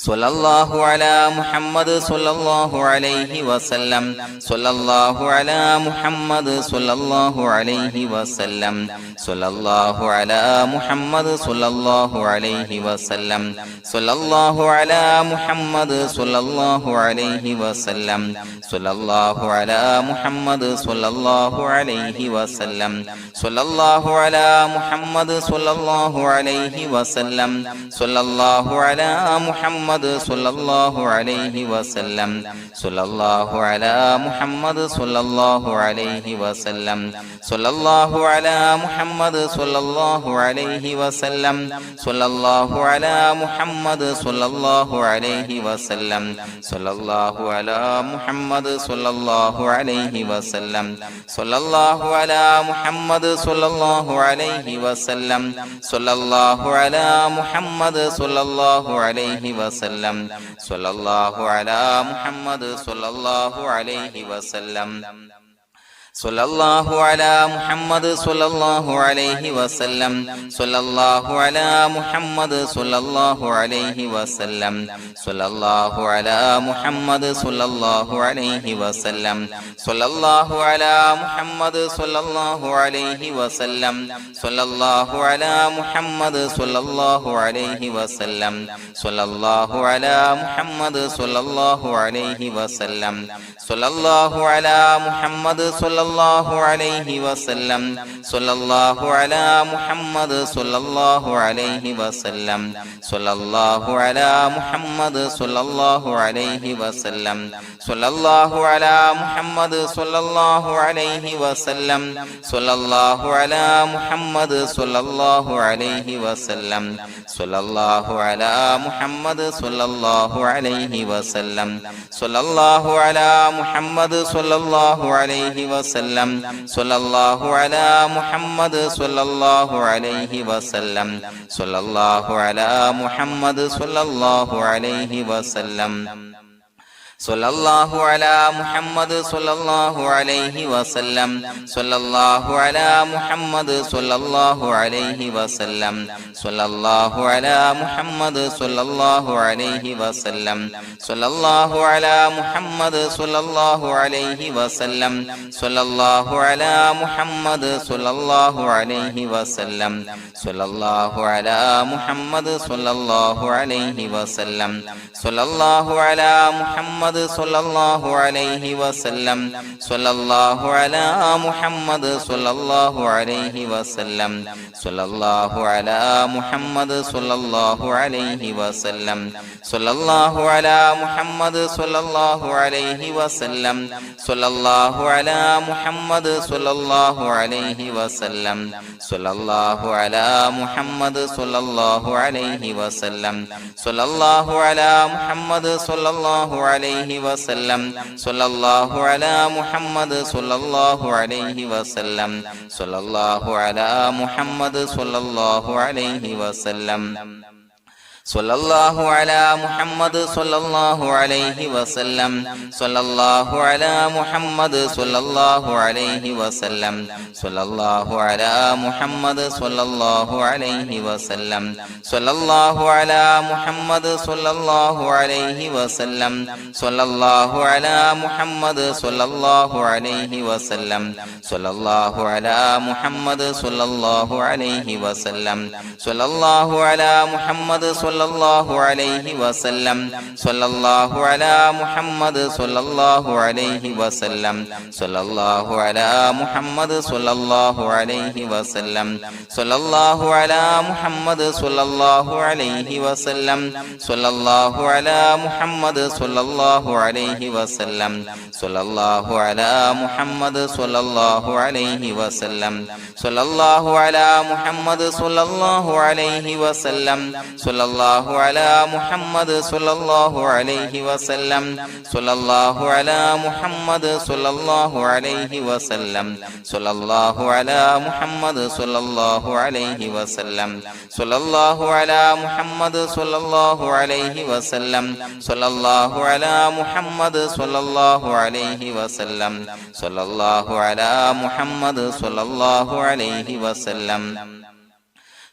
സ്വല്ലല്ലാഹു അലാ മുഹമ്മദ് സ്വല്ലല്ലാഹു അലൈഹി വസല്ലം സ്വല്ലല്ലാഹു അലാ മുഹമ്മദ് സ്വല്ലല്ലാഹു അലൈഹി വസല്ലം സ്വല്ലല്ലാഹു അലാ മുഹമ്മദ് സ്വല്ലല്ലാഹു അലൈഹി വസല്ലം സ്വല്ലല്ലാഹു അലാ മുഹമ്മദ് സ്വല്ലല്ലാഹു അലൈഹി വസല്ലം സ്വല്ലല്ലാഹു അലാ മുഹമ്മദ് സ്വല്ലല്ലാഹു അലൈഹി വസല്ലം സ്വല്ലല്ലാഹു അലാ മുഹമ്മദ് സ്വല്ലല്ലാഹു അലൈഹി വസല്ലം സ്വല്ലല്ലാഹു അലാ മുഹമ്മദ് സ്വല്ലല്ലാഹു അലൈഹി വസല്ലം സ്വല്ലല്ലാഹു അലാ മുഹമ്മദ് സ്വല്ലല്ലാഹു അലൈഹി വസല്ലം സ്വല്ലല്ലാഹു അലാ മുഹമ്മദ് സ്വല്ലല്ലാഹു അലൈഹി വസല്ലം സ്വല്ലല്ലാഹു അലാ മുഹമ്മദ് സ്വല്ലല്ലാഹു അലൈഹി വസല്ലം സ്വല്ലല്ലാഹു അലാ മുഹമ്മദ് സ്വല്ലല്ലാഹു അലൈഹി വസല്ലം സ്വല്ലല്ലാഹു അലാ മുഹമ്മദ് സ്വല്ലല്ലാഹു അലൈഹി വസല്ലം സ്വല്ലല്ലാഹു അലാ മുഹമ്മദ് സ്വല്ലല്ലാഹു അലൈഹി വസല്ലം സ്വല്ലല്ലാഹു അലാ മുഹമ്മദ് സ്വല്ലല്ലാഹു അലൈഹി വസല്ലം സ്വല്ലല്ലാഹു അലാ മുഹമ്മദ് സ്വല്ലല്ലാഹു അലൈഹി വസല്ലം സ്വല്ലല്ലാഹു അലാ മുഹമ്മദ് സ്വല്ലല്ലാഹു അലൈഹി വസല്ലം സ്വല്ലല്ലാഹു അലാ മുഹമ്മദ് സ്വല്ലല്ലാഹു അലൈഹി വസല്ലം സ്വല്ലല്ലാഹു അലാ മുഹമ്മദ് സ്വല്ലല്ലാഹു അലൈഹി വസല്ലം സ്വല്ലല്ലാഹു അലാ മുഹമ്മദ് സ്വല്ലല്ലാഹു അലൈഹി വസല്ലം സ്വല്ലല്ലാഹു അലാ മുഹമ്മദ് സ്വല്ലല്ലാഹു അലൈഹി വസല്ലം സ്വല്ലല്ലാഹു അലാ മുഹമ്മദ് സ്വല്ലല്ലാഹു അലൈഹി വസല്ലം സ്വല്ലല്ലാഹു അലാ മുഹമ്മദ് സ്വല്ലല്ലാഹു അലൈഹി വസല്ലം സ്വല്ലല്ലാഹു അലാ മുഹമ്മദ് സ്വല്ലല്ലാഹു അലൈഹി വസല്ലം സ്വല്ലല്ലാഹു അലാ മുഹമ്മദ് സ്വല്ലല്ലാഹു അലൈഹി വസല്ലം സ്വല്ലല്ലാഹു അലാ മുഹമ്മദ് സ്വല്ലല്ലാഹു അലൈഹി വസല്ലം സ്വല്ലല്ലാഹു അലാ മുഹമ്മദ് സ്വല്ലല്ലാഹു അലൈഹി വസല്ലം സ്വല്ലല്ലാഹു അലാ മുഹമ്മദ് സ്വല്ലല്ലാഹു അലൈഹി വസല്ലം സ്വല്ലല്ലാഹു അലാ മുഹമ്മദ് സ്വല്ലല്ലാഹു അലൈഹി വസല്ലം സ്വല്ലല്ലാഹു അലാ മുഹമ്മദ് സ്വല്ലല്ലാഹു അലൈഹി വസല്ലം സ്വല്ലല്ലാഹു അലാ മുഹമ്മദ് സ്വല്ലല്ലാഹു അലൈഹി വസല്ലം സ്വല്ലല്ലാഹു അലാ മുഹമ്മദ് സ്വല്ലല്ലാഹു അലൈഹി വസല്ലം സ്വല്ലല്ലാഹു അലാ മുഹമ്മദ് സ്വല്ലല്ലാഹു അലൈഹി വസല്ലം സ്വല്ലല്ലാഹു അലാ മുഹമ്മദ് സ്വല്ലല്ലാഹു അലൈഹി വസല്ലം സ്വല്ലല്ലാഹു അലാ മുഹമ്മദ് സ്വല്ലല്ലാഹു അലൈഹി വസല്ലം സ്വല്ലല്ലാഹു അലാ മുഹമ്മദ് സ്വല്ലല്ലാഹു അലൈഹി വസല്ലം സ്വല്ലല്ലാഹു അലാ മുഹമ്മദ് സ്വല്ലല്ലാഹു അലൈഹി വസല്ലം സ്വല്ലല്ലാഹു അലാ മുഹമ്മദ് സ്വല്ലല്ലാഹു അലൈഹി വസല്ലം സ്വല്ലല്ലാഹു അലാ മുഹമ്മദ് സ്വല്ലല്ലാഹു അലൈഹി വസല്ലം സ്വല്ലല്ലാഹു അലാ മുഹമ്മദ് സ്വല്ലല്ലാഹു അലൈഹി വസല്ലം സ്വല്ലല്ലാഹു അലാ മുഹമ്മദ് സ്വല്ലല്ലാഹു അലൈഹി വസല്ലം സ്വല്ലല്ലാഹു അലാ മുഹമ്മദ് സ്വല്ലല്ലാഹു അലൈഹി വസല്ലം സ്വല്ലല്ലാഹു അലാ മുഹമ്മദ് സ്വല്ലല്ലാഹു അലൈഹി വസല്ലം സ്വല്ലല്ലാഹു അലാ മുഹമ്മദ് സ്വല്ലല്ലാഹു അലൈഹി വസല്ലം സ്വല്ലല്ലാഹു അലാ മുഹമ്മദ് സ്വല്ലല്ലാഹു അലൈഹി വസല്ലം സ്വല്ലല്ലാഹു അലാ മുഹമ്മദ് സ്വല്ലല്ലാഹു അലൈഹി വസല്ലം സ്വല്ലല്ലാഹു അലാ മുഹമ്മദ് സ്വല്ലല്ലാഹു അലൈഹി വസല്ലം സ്വല്ലല്ലാഹു അലാ മുഹമ്മദ് സ്വല്ലല്ലാഹു അലൈഹി വസല്ലം സ്വല്ലല്ലാഹു അലാ മുഹമ്മദ് സ്വല്ലല്ലാഹു അലൈഹി വസല്ലം സ്വല്ലല്ലാഹു അലാ മുഹമ്മദ് സ്വല്ലല്ലാഹു അലൈഹി വസല്ലം സ്വല്ലല്ലാഹു അലാ മുഹമ്മദ് സ്വല്ലല്ലാഹു അലൈഹി വസല്ലം സ്വല്ലല്ലാഹു അലാ മുഹമ്മദ് സ്വല്ലല്ലാഹു അലൈഹി വസല്ലം സ്വല്ലല്ലാഹു അലാ മുഹമ്മദ് സ്വല്ലല്ലാഹു അലൈഹി വസല്ലം സ്വല്ലല്ലാഹു അലാ മുഹമ്മദ് സ്വല്ലല്ലാഹു അലൈഹി വസല്ലം സ്വല്ലല്ലാഹു അലാ മുഹമ്മദ് സ്വല്ലല്ലാഹു അലൈഹി വസല്ലം സ്വല്ലല്ലാഹു അലാ മുഹമ്മദ് സ്വല്ലല്ലാഹു അലൈഹി വസല്ലം സ്വല്ലല്ലാഹു അലാ മുഹമ്മദ് സ്വല്ലല്ലാഹു അലൈഹി വസല്ലം സ്വല്ലല്ലാഹു അലാ മുഹമ്മദ് സ്വല്ലല്ലാഹു അലൈഹി വസല്ലം സ്വല്ലല്ലാഹു അലാ മുഹമ്മദ് സ്വല്ലല്ലാഹു അലൈഹി വസല്ലം സ്വല്ലല്ലാഹു അലാ മുഹമ്മദ് സ്വല്ലല്ലാഹു അലൈഹി വസല്ലം സ്വല്ലല്ലാഹു അലാ മുഹമ്മദ് സ്വല്ലല്ലാഹു അലൈഹി വസല്ലം സ്വല്ലല്ലാഹു അലാ മുഹമ്മദ് സ്വല്ലല്ലാഹു അലൈഹി വസല്ലം സ്വല്ലല്ലാഹു അലാ മുഹമ്മദ് സ്വല്ലല്ലാഹു അലൈഹി വസല്ലം സ്വല്ലല്ലാഹു അലാ മുഹമ്മദ് സ്വല്ലല്ലാഹു അലൈഹി വസല്ലം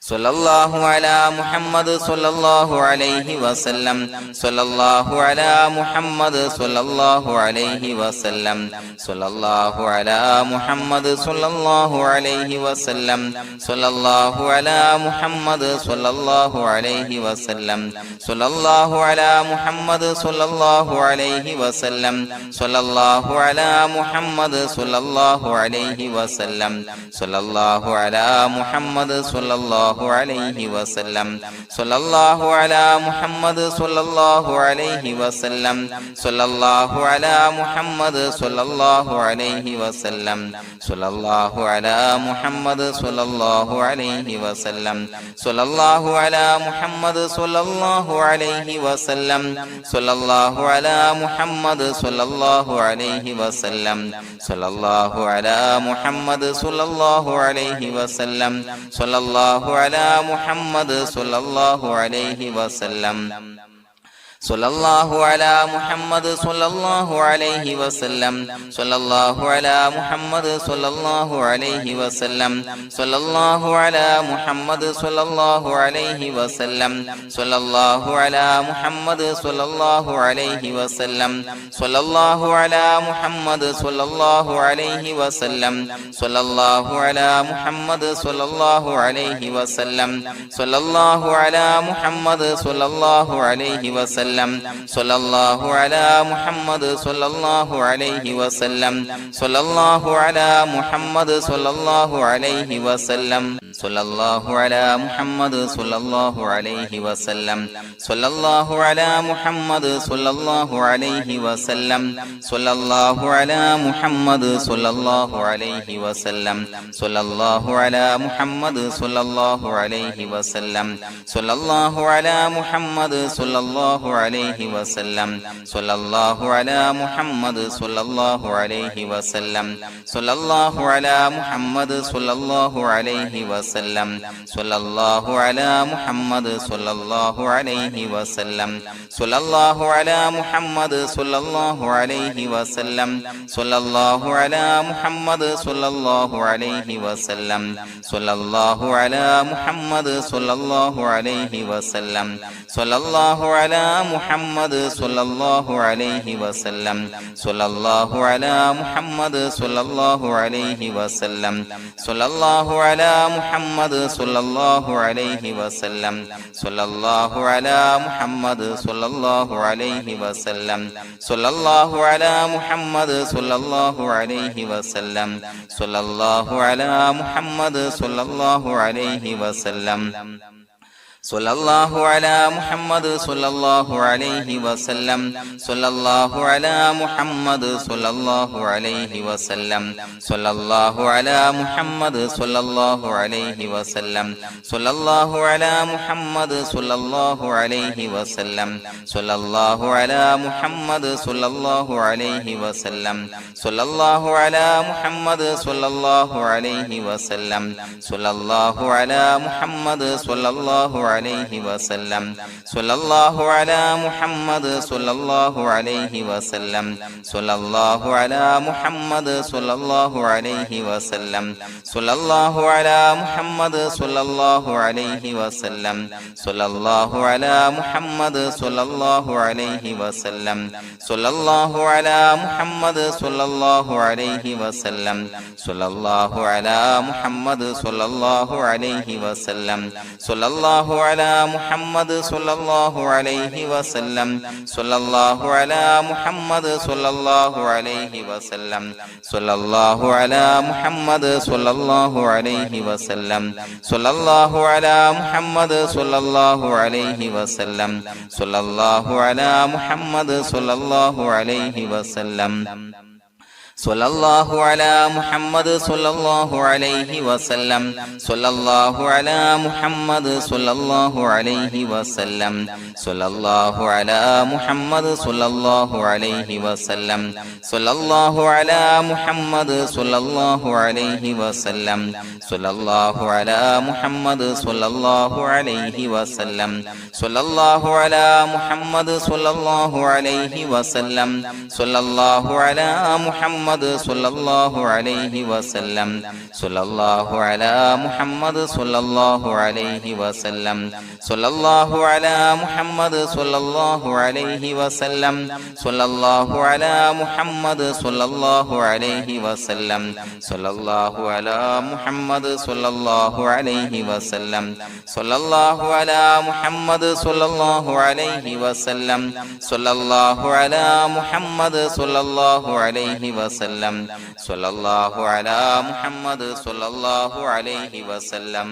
സ്വല്ലല്ലാഹു അലാ മുഹമ്മദ് സ്വല്ലല്ലാഹു അലൈഹി വസല്ലം സ്വല്ലല്ലാഹു അലാ മുഹമ്മദ് സ്വല്ലല്ലാഹു അലൈഹി വസല്ലം സ്വല്ലല്ലാഹു അലാ മുഹമ്മദ് സ്വല്ലല്ലാഹു അലൈഹി വസല്ലം സ്വല്ലല്ലാഹു അലാ മുഹമ്മദ് സ്വല്ലല്ലാഹു അലൈഹി വസല്ലം സ്വല്ലല്ലാഹു അലാ മുഹമ്മദ് സ്വല്ലല്ലാഹു അലൈഹി വസല്ലം സ്വല്ലല്ലാഹു അലാ മുഹമ്മദ് സ്വല്ലല്ലാഹു അലൈഹി വസല്ലം സ്വല്ലല്ലാഹു അലാ മുഹമ്മദ് സ്വല്ലല്ലാഹു അലൈഹി വസല്ലം സ്വല്ലല്ലാഹു അലാ മുഹമ്മദ് സ്വല്ലല്ലാഹു അലൈഹി വസല്ലം സ്വല്ലല്ലാഹു അലാ മുഹമ്മദ് സ്വല്ലല്ലാഹു അലൈഹി വസല്ലം സ്വല്ലല്ലാഹു അലാ മുഹമ്മദ് സ്വല്ലല്ലാഹു അലൈഹി വസല്ലം സ്വല്ലല്ലാഹു അലാ മുഹമ്മദ് സ്വല്ലല്ലാഹു അലൈഹി വസല്ലം സ്വല്ലല്ലാഹു അലാ മുഹമ്മദ് സ്വല്ലല്ലാഹു അലൈഹി വസല്ലം സ്വല്ലല്ലാഹു അലാ മുഹമ്മദ് സ്വല്ലല്ലാഹു അലൈഹി വസല്ലം സ്വല്ലല്ലാഹു അലാ മുഹമ്മദ് സ്വല്ലല്ലാഹു അലൈഹി വസല്ലം സ്വല്ലല്ലാഹു അലാ മുഹമ്മദ് സ്വല്ലല്ലാഹു അലൈഹി വസല്ലം സ്വല്ലല്ലാഹു അലാ മുഹമ്മദ് സ്വല്ലല്ലാഹു അലൈഹി വസല്ലം സ്വല്ലല്ലാഹു അലാ മുഹമ്മദ് സ്വല്ലല്ലാഹു അലൈഹി വസല്ലം സ്വല്ലല്ലാഹു അലാ മുഹമ്മദ് സ്വല്ലല്ലാഹു അലൈഹി വസല്ലം സ്വല്ലല്ലാഹു അലാ മുഹമ്മദ് സ്വല്ലല്ലാഹു അലൈഹി വസല്ലം സ്വല്ലല്ലാഹു അലാ മുഹമ്മദ് സ്വല്ലല്ലാഹു അലൈഹി വസല്ലം സ്വല്ലല്ലാഹു അലാ മുഹമ്മദ് സ്വല്ലല്ലാഹു അലൈഹി വസല്ലം സ്വല്ലല്ലാഹു അലാ മുഹമ്മദ് സ്വല്ലല്ലാഹു അലൈഹി വസല്ലം സ്വല്ലല്ലാഹു അലാ മുഹമ്മദ് സ്വല്ലല്ലാഹു അലൈഹി വസല്ലം സ്വല്ലല്ലാഹു അലാ മുഹമ്മദ് സ്വല്ലല്ലാഹു അലൈഹി വസല്ലം സ്വല്ലല്ലാഹു അലാ മുഹമ്മദ് സ്വല്ലല്ലാഹു അലൈഹി വസല്ലം സ്വല്ലല്ലാഹു അലാ മുഹമ്മദ് സ്വല്ലല്ലാഹു അലൈഹി വസല്ലം സ്വല്ലല്ലാഹു അലാ മുഹമ്മദ് സ്വല്ലല്ലാഹു അലൈഹി വസല്ലം സ്വല്ലല്ലാഹു അലാ മുഹമ്മദ് സ്വല്ലല്ലാഹു അലൈഹി വസല്ലം സ്വല്ലല്ലാഹു അലാ മുഹമ്മദ് സ്വല്ലല്ലാഹു അലൈഹി വസല്ലം സ്വല്ലല്ലാഹു അലാ മുഹമ്മദ് സ്വല്ലല്ലാഹു അലൈഹി വസല്ലം സ്വല്ലല്ലാഹു അലാ മുഹമ്മദ് സ്വല്ലല്ലാഹു അലൈഹി വസല്ലം സ്വല്ലല്ലാഹു അലാ മുഹമ്മദ് സ്വല്ലല്ലാഹു അലൈഹി വസല്ലം സ്വല്ലല്ലാഹു അലാ മുഹമ്മദ് സ്വല്ലല്ലാഹു അലൈഹി വസല്ലം സ്വല്ലല്ലാഹു അലാ മുഹമ്മദ് സ്വല്ലല്ലാഹു അലൈഹി വസല്ലം സ്വല്ലല്ലാഹു അലാ മുഹമ്മദ് സ്വല്ലല്ലാഹു അലൈഹി വസല്ലം സ്വല്ലല്ലാഹു അലാ മുഹമ്മദ് സ്വല്ലല്ലാഹു അലൈഹി വസല്ലം സ്വല്ലല്ലാഹു അലാ മുഹമ്മദ് സ്വല്ലല്ലാഹു അലൈഹി വസല്ലം സ്വല്ലല്ലാഹു അലാ മുഹമ്മദ് സ്വല്ലല്ലാഹു അലൈഹി വസല്ലം സ്വല്ലല്ലാഹു അലാ മുഹമ്മദ് സ്വല്ലല്ലാഹു അലൈഹി വസല്ലം സ്വല്ലല്ലാഹു അലാ മുഹമ്മദ് സ്വല്ലല്ലാഹു അലൈഹി വസല്ലം സ്വല്ലല്ലാഹു അലാ മുഹമ്മദ് സ്വല്ലല്ലാഹു അലൈഹി വസല്ലം സ്വല്ലല്ലാഹു അലാ മുഹമ്മദ് സ്വല്ലല്ലാഹു അലൈഹി വസല്ലം സ്വല്ലല്ലാഹു അലാ മുഹമ്മദ് സ്വല്ലല്ലാഹു അലൈഹി വസല്ലം സ്വല്ലല്ലാഹു അലാ മുഹമ്മദ് സ്വല്ലല്ലാഹു അലൈഹി വസല്ലം സ്വല്ലല്ലാഹു അലാ മുഹമ്മദ് സ്വല്ലല്ലാഹു അലൈഹി വസല്ലം സ്വല്ലല്ലാഹു അലാ മുഹമ്മദ് സ്വല്ലല്ലാഹു അലൈഹി വസല്ലം സ്വല്ലല്ലാഹു അലാ മുഹമ്മദ് സ്വല്ലല്ലാഹു അലൈഹി വസല്ലം സ്വല്ലല്ലാഹു അലാ മുഹമ്മദ് സ്വല്ലല്ലാഹു അലൈഹി വസല്ലം സ്വല്ലല്ലാഹു അലാ മുഹമ്മദ് സ്വല്ലല്ലാഹു അലൈഹി വസല്ലം സ്വല്ലല്ലാഹു അലാ മുഹമ്മദ് സ്വല്ലല്ലാഹു അലൈഹി വസല്ലം സ്വല്ലല്ലാഹു അലാ മുഹമ്മദ് സ്വല്ലല്ലാഹു അലൈഹി വസല്ലം സ്വല്ലല്ലാഹു അലാ മുഹമ്മദ് സ്വല്ലല്ലാഹു അലൈഹി വസല്ലം സ്വല്ലല്ലാഹു അലാ മുഹമ്മദ് സ്വല്ലല്ലാഹു അലൈഹി വസല്ലം സ്വല്ലല്ലാഹു അലാ മുഹമ്മദ് സ്വല്ലല്ലാഹു അലൈഹി വസല്ലം സ്വല്ലല്ലാഹു അലാ മുഹമ്മദ് സ്വല്ലല്ലാഹു അലൈഹി വസല്ലം സ്വല്ലല്ലാഹു അലാ മുഹമ്മദ് സ്വല്ലല്ലാഹു അലൈഹി വസല്ലം സ്വല്ലല്ലാഹു അലാ മുഹമ്മദ് സ്വല്ലല്ലാഹു അലൈഹി വസല്ലം സ്വല്ലല്ലാഹു അലാ മുഹമ്മദ് സ്വല്ലല്ലാഹു അലൈഹി വസല്ലം സ്വല്ലല്ലാഹു അലാ മുഹമ്മദ് സ്വല്ലല്ലാഹു അലൈഹി വസല്ലം സ്വല്ലല്ലാഹു അലാ മുഹമ്മദ് സ്വല്ലല്ലാഹു അലൈഹി വസല്ലം സ്വല്ലല്ലാഹു അലാ മുഹമ്മദ് സ്വല്ലല്ലാഹു അലൈഹി വസല്ലം സ്വല്ലല്ലാഹു അലാ മുഹമ്മദ് സ്വല്ലല്ലാഹു അലൈഹി വസല്ലം സ്വല്ലല്ലാഹു അലാ മുഹമ്മദ് സ്വല്ലല്ലാഹു അലൈഹി വസല്ലം സ്വല്ലല്ലാഹു അലാ മുഹമ്മദ് സ്വല്ലല്ലാഹു അലൈഹി വസല്ലം സ്വല്ലല്ലാഹു അലാ മുഹമ്മദ് മുഹമ്മദ് സ്വല്ലല്ലാഹു അലൈഹി വസല്ലം സ്വല്ലല്ലാഹു അലാ മുഹമ്മദ് സ്വല്ലല്ലാഹു അലൈഹി വസല്ലം സ്വല്ലല്ലാഹു അലാ മുഹമ്മദ് സ്വല്ലല്ലാഹു അലൈഹി വസല്ലം സ്വല്ലല്ലാഹു അലാ മുഹമ്മദ് സ്വല്ലല്ലാഹു അലൈഹി വസല്ലം സ്വല്ലല്ലാഹു അലാ മുഹമ്മദ് സ്വല്ലല്ലാഹു അലൈഹി വസല്ലം സ്വല്ലല്ലാഹു അലാ മുഹമ്മദ് സ്വല്ലല്ലാഹു അലൈഹി വസല്ലം സ്വല്ലല്ലാഹു അലാ മുഹമ്മദ് സ്വല്ലല്ലാഹു അലൈഹി വസല്ലം സ്വല്ലല്ലാഹു അലാ മുഹമ്മദ് സ്വല്ലല്ലാഹു അലൈഹി വസല്ലം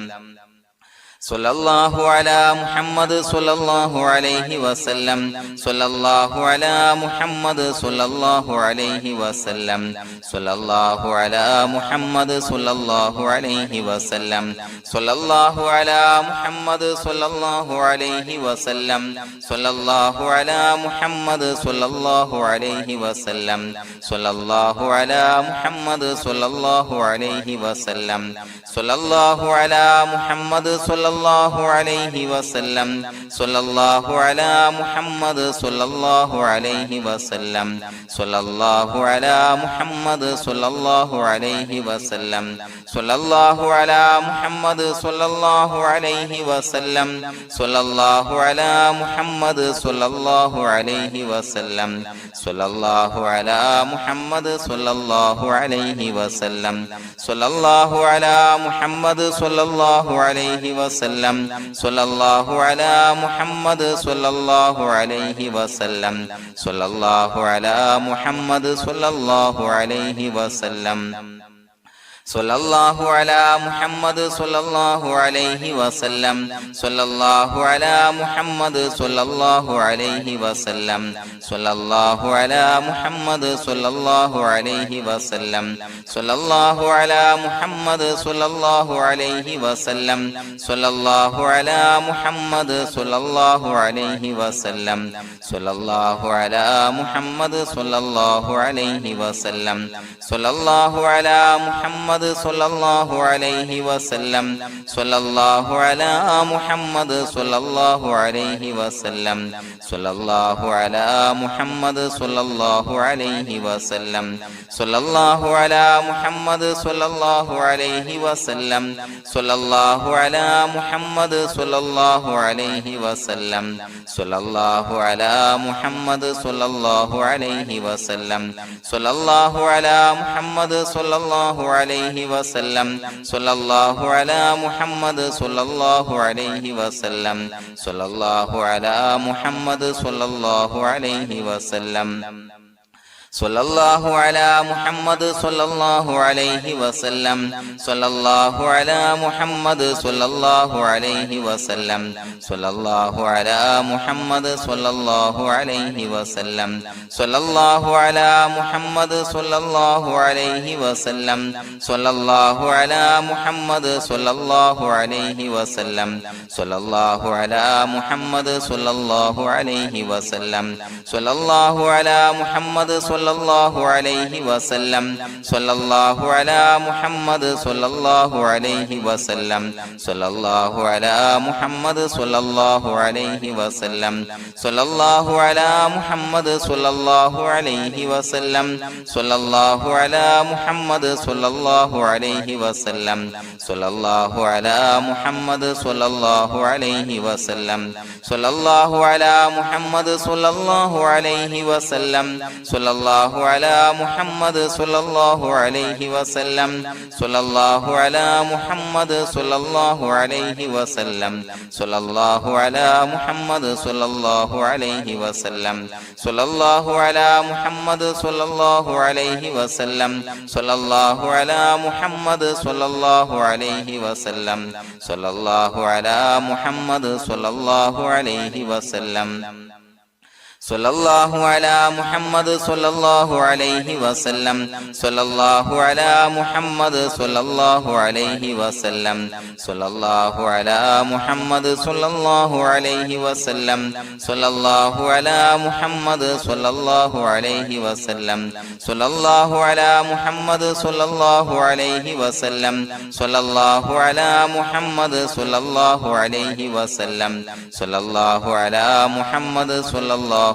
സ്വല്ലല്ലാഹു അലാ മുഹമ്മദ് സ്വല്ലല്ലാഹു അലൈഹി വസല്ലം സ്വല്ലല്ലാഹു അലാ മുഹമ്മദ് സ്വല്ലല്ലാഹു അലൈഹി വസല്ലം സ്വല്ലല്ലാഹു അലാ മുഹമ്മദ് സ്വല്ലല്ലാഹു അലൈഹി വസല്ലം സ്വല്ലല്ലാഹു അലാ മുഹമ്മദ് സ്വല്ലല്ലാഹു അലൈഹി വസല്ലം സ്വല്ലല്ലാഹു അലാ മുഹമ്മദ് സ്വല്ലല്ലാഹു അലൈഹി വസല്ലം സ്വല്ലല്ലാഹു അലാ മുഹമ്മദ് സ്വല്ലല്ലാഹു അലൈഹി വസല്ലം സ്വല്ലല്ലാഹു അലാ മുഹമ്മദ് സ്വല്ലല്ലാഹു അലൈഹി വസല്ലം സ്വല്ലല്ലാഹു അലാ മുഹമ്മദ് സ്വല്ലല്ലാഹു അലൈഹി വസല്ലം സ്വല്ലല്ലാഹു അലാ മുഹമ്മദ് സ്വല്ലല്ലാഹു അലൈഹി വസല്ലം സ്വല്ലല്ലാഹു അലാ മുഹമ്മദ് സ്വല്ലല്ലാഹു അലൈഹി വസല്ലം സ്വല്ലല്ലാഹു അലാ മുഹമ്മദ് സ്വല്ലല്ലാഹു അലൈഹി വസല്ലം സ്വല്ലല്ലാഹു അലാ മുഹമ്മദ് സ്വല്ലല്ലാഹു അലൈഹി വസല്ലം സ്വല്ലല്ലാഹു അലാ മുഹമ്മദ് സ്വല്ലല്ലാഹു അലൈഹി വസല്ലം സ്വല്ലല്ലാഹു അലാ മുഹമ്മദ് സ്വല്ലല്ലാഹു അലൈഹി വസല്ലം സ്വല്ലല്ലാഹു അലാ മുഹമ്മദ് സ്വല്ലല്ലാഹു അലൈഹി വസല്ലം സ്വല്ലല്ലാഹു അലാ മുഹമ്മദ് സ്വല്ലല്ലാഹു അലൈഹി വസല്ലം സ്വല്ലല്ലാഹു അലാ മുഹമ്മദ് സ്വല്ലല്ലാഹു അലൈഹി വസല്ലം സ്വല്ലല്ലാഹു അലാ മുഹമ്മദ് സ്വല്ലല്ലാഹു അലൈഹി വസല്ലം സ്വല്ലല്ലാഹു അലാ മുഹമ്മദ് സ്വല്ലല്ലാഹു അലൈഹി വസല്ലം സ്വല്ലല്ലാഹു അലാ മുഹമ്മദ് സ്വല്ലല്ലാഹു അലൈഹി വസല്ലം സ്വല്ലല്ലാഹു അലാ മുഹമ്മദ് സ്വല്ലല്ലാഹു അലൈഹി വസല്ലം സ്വല്ലല്ലാഹു അലാ മുഹമ്മദ് സ്വല്ലല്ലാഹു അലൈഹി വസല്ലം സ്വല്ലല്ലാഹു അലാ മുഹമ്മദ് സ്വല്ലല്ലാഹു അലൈഹി വസല്ലം സ്വല്ലല്ലാഹു അലാ മുഹമ്മദ് സ്വല്ലല്ലാഹു അലൈഹി വസല്ലം സ്വല്ലല്ലാഹു അലാ മുഹമ്മദ് സ്വല്ലല്ലാഹു അലൈഹി വസല്ലം സ്വല്ലല്ലാഹു അലാ മുഹമ്മദ് സ്വല്ലല്ലാഹു അലൈഹി വസല്ലം സ്വല്ലല്ലാഹു അലാ മുഹമ്മദ് സ്വല്ലല്ലാഹു അലൈഹി വസല്ലം സ്വല്ലല്ലാഹു അലാ മുഹമ്മദ് സ്വല്ലല്ലാഹു അലൈഹി വസല്ലം സ്വല്ലല്ലാഹു അലാ മുഹമ്മദ് സ്വല്ലല്ലാഹു അലൈഹി വസല്ലം സ്വല്ലല്ലാഹു അലാ മുഹമ്മദ് സ്വല്ലല്ലാഹു അലൈഹി വസല്ലം സ്വല്ലല്ലാഹു അലാ മുഹമ്മദ് സ്വല്ലല്ലാഹു അലൈഹി വസല്ലം സ്വല്ലല്ലാഹു അലാ മുഹമ്മദ് സ്വല്ലല്ലാഹു അലൈഹി വസല്ലം സ്വല്ലല്ലാഹു അലാ മുഹമ്മദ് സ്വല്ലല്ലാഹു അലൈഹി വസല്ലം സ്വല്ലല്ലാഹു അലാ മുഹമ്മദ് സ്വല്ലല്ലാഹു അലൈഹി വസല്ലം സ്വല്ലല്ലാഹു അലാ മുഹമ്മദ് സ്വല്ലല്ലാഹു അലൈഹി വസല്ലം സ്വല്ലല്ലാഹു അലാ മുഹമ്മദ് സ്വല്ലല്ലാഹു അലൈഹി വസല്ലം സ്വല്ലല്ലാഹു അലാ മുഹമ്മദ് സ്വല്ലല്ലാഹു അലൈഹി വസല്ലം സ്വല്ലല്ലാഹു അലാ മുഹമ്മദ് സ്വല്ലല്ലാഹു അലൈഹി വസല്ലം സ്വല്ലല്ലാഹു അലാ മുഹമ്മദ് സ്വല്ലല്ലാഹു അലൈഹി വസല്ലം സ്വല്ലല്ലാഹു അലാ മുഹമ്മദ് സ്വല്ലല്ലാഹു അലൈഹി വസല്ലം സ്വല്ലല്ലാഹു അലാ മുഹമ്മദ് സ്വല്ലല്ലാഹു അലൈഹി വസല്ലം സ്വല്ലല്ലാഹു അലാ മുഹമ്മദ് സ്വല്ലല്ലാഹു അലൈഹി വസല്ലം സ്വല്ലല്ലാഹു അലാ മുഹമ്മദ് സ്വല്ലല്ലാഹു അലൈഹി വസല്ലം സ്വല്ലല്ലാഹു അലാ മുഹമ്മദ് സ്വല്ലല്ലാഹു അലൈഹി വസല്ലം സ്വല്ലല്ലാഹു അലാ മുഹമ്മദ് സ്വല്ലല്ലാഹു അലൈഹി വസല്ലം സ്വല്ലല്ലാഹു അലാ മുഹമ്മദ് സ്വല്ലല്ലാഹു അലൈഹി വസല്ലം സ്വല്ലല്ലാഹു അലാ മുഹമ്മദ് സ്വല്ലല്ലാഹു അലൈഹി വസല്ലം സ്വല്ലല്ലാഹു അലാ മുഹമ്മദ് സ്വല്ലല്ലാഹു അലൈഹി വസല്ലം സ്വല്ലല്ലാഹു അലാ മുഹമ്മദ് സ്വല്ലല്ലാഹു അലൈഹി വസല്ലം സ്വല്ലല്ലാഹു അലാ മുഹമ്മദ് സ്വല്ലല്ലാഹു അലൈഹി വസല്ലം സ്വല്ലല്ലാഹു അലാ മുഹമ്മദ് സ്വല്ലല്ലാഹു അലൈഹി വസല്ലം സ്വല്ലല്ലാഹു അലാ മുഹമ്മദ് സ്വല്ലല്ലാഹു അലൈഹി വസല്ലം സ്വല്ലല്ലാഹു അലാ മുഹമ്മദ് സ്വല്ലല്ലാഹു അലൈഹി വസല്ലം സ്വല്ലല്ലാഹു അലാ മുഹമ്മദ് സ്വല്ലല്ലാഹു അലൈഹി വസല്ലം സ്വല്ലല്ലാഹു അലാ മുഹമ്മദ് സ്വല്ലല്ലാഹു അലൈഹി വസല്ലം സ്വല്ലല്ലാഹു അലാ മുഹമ്മദ് സ്വല്ലല്ലാഹു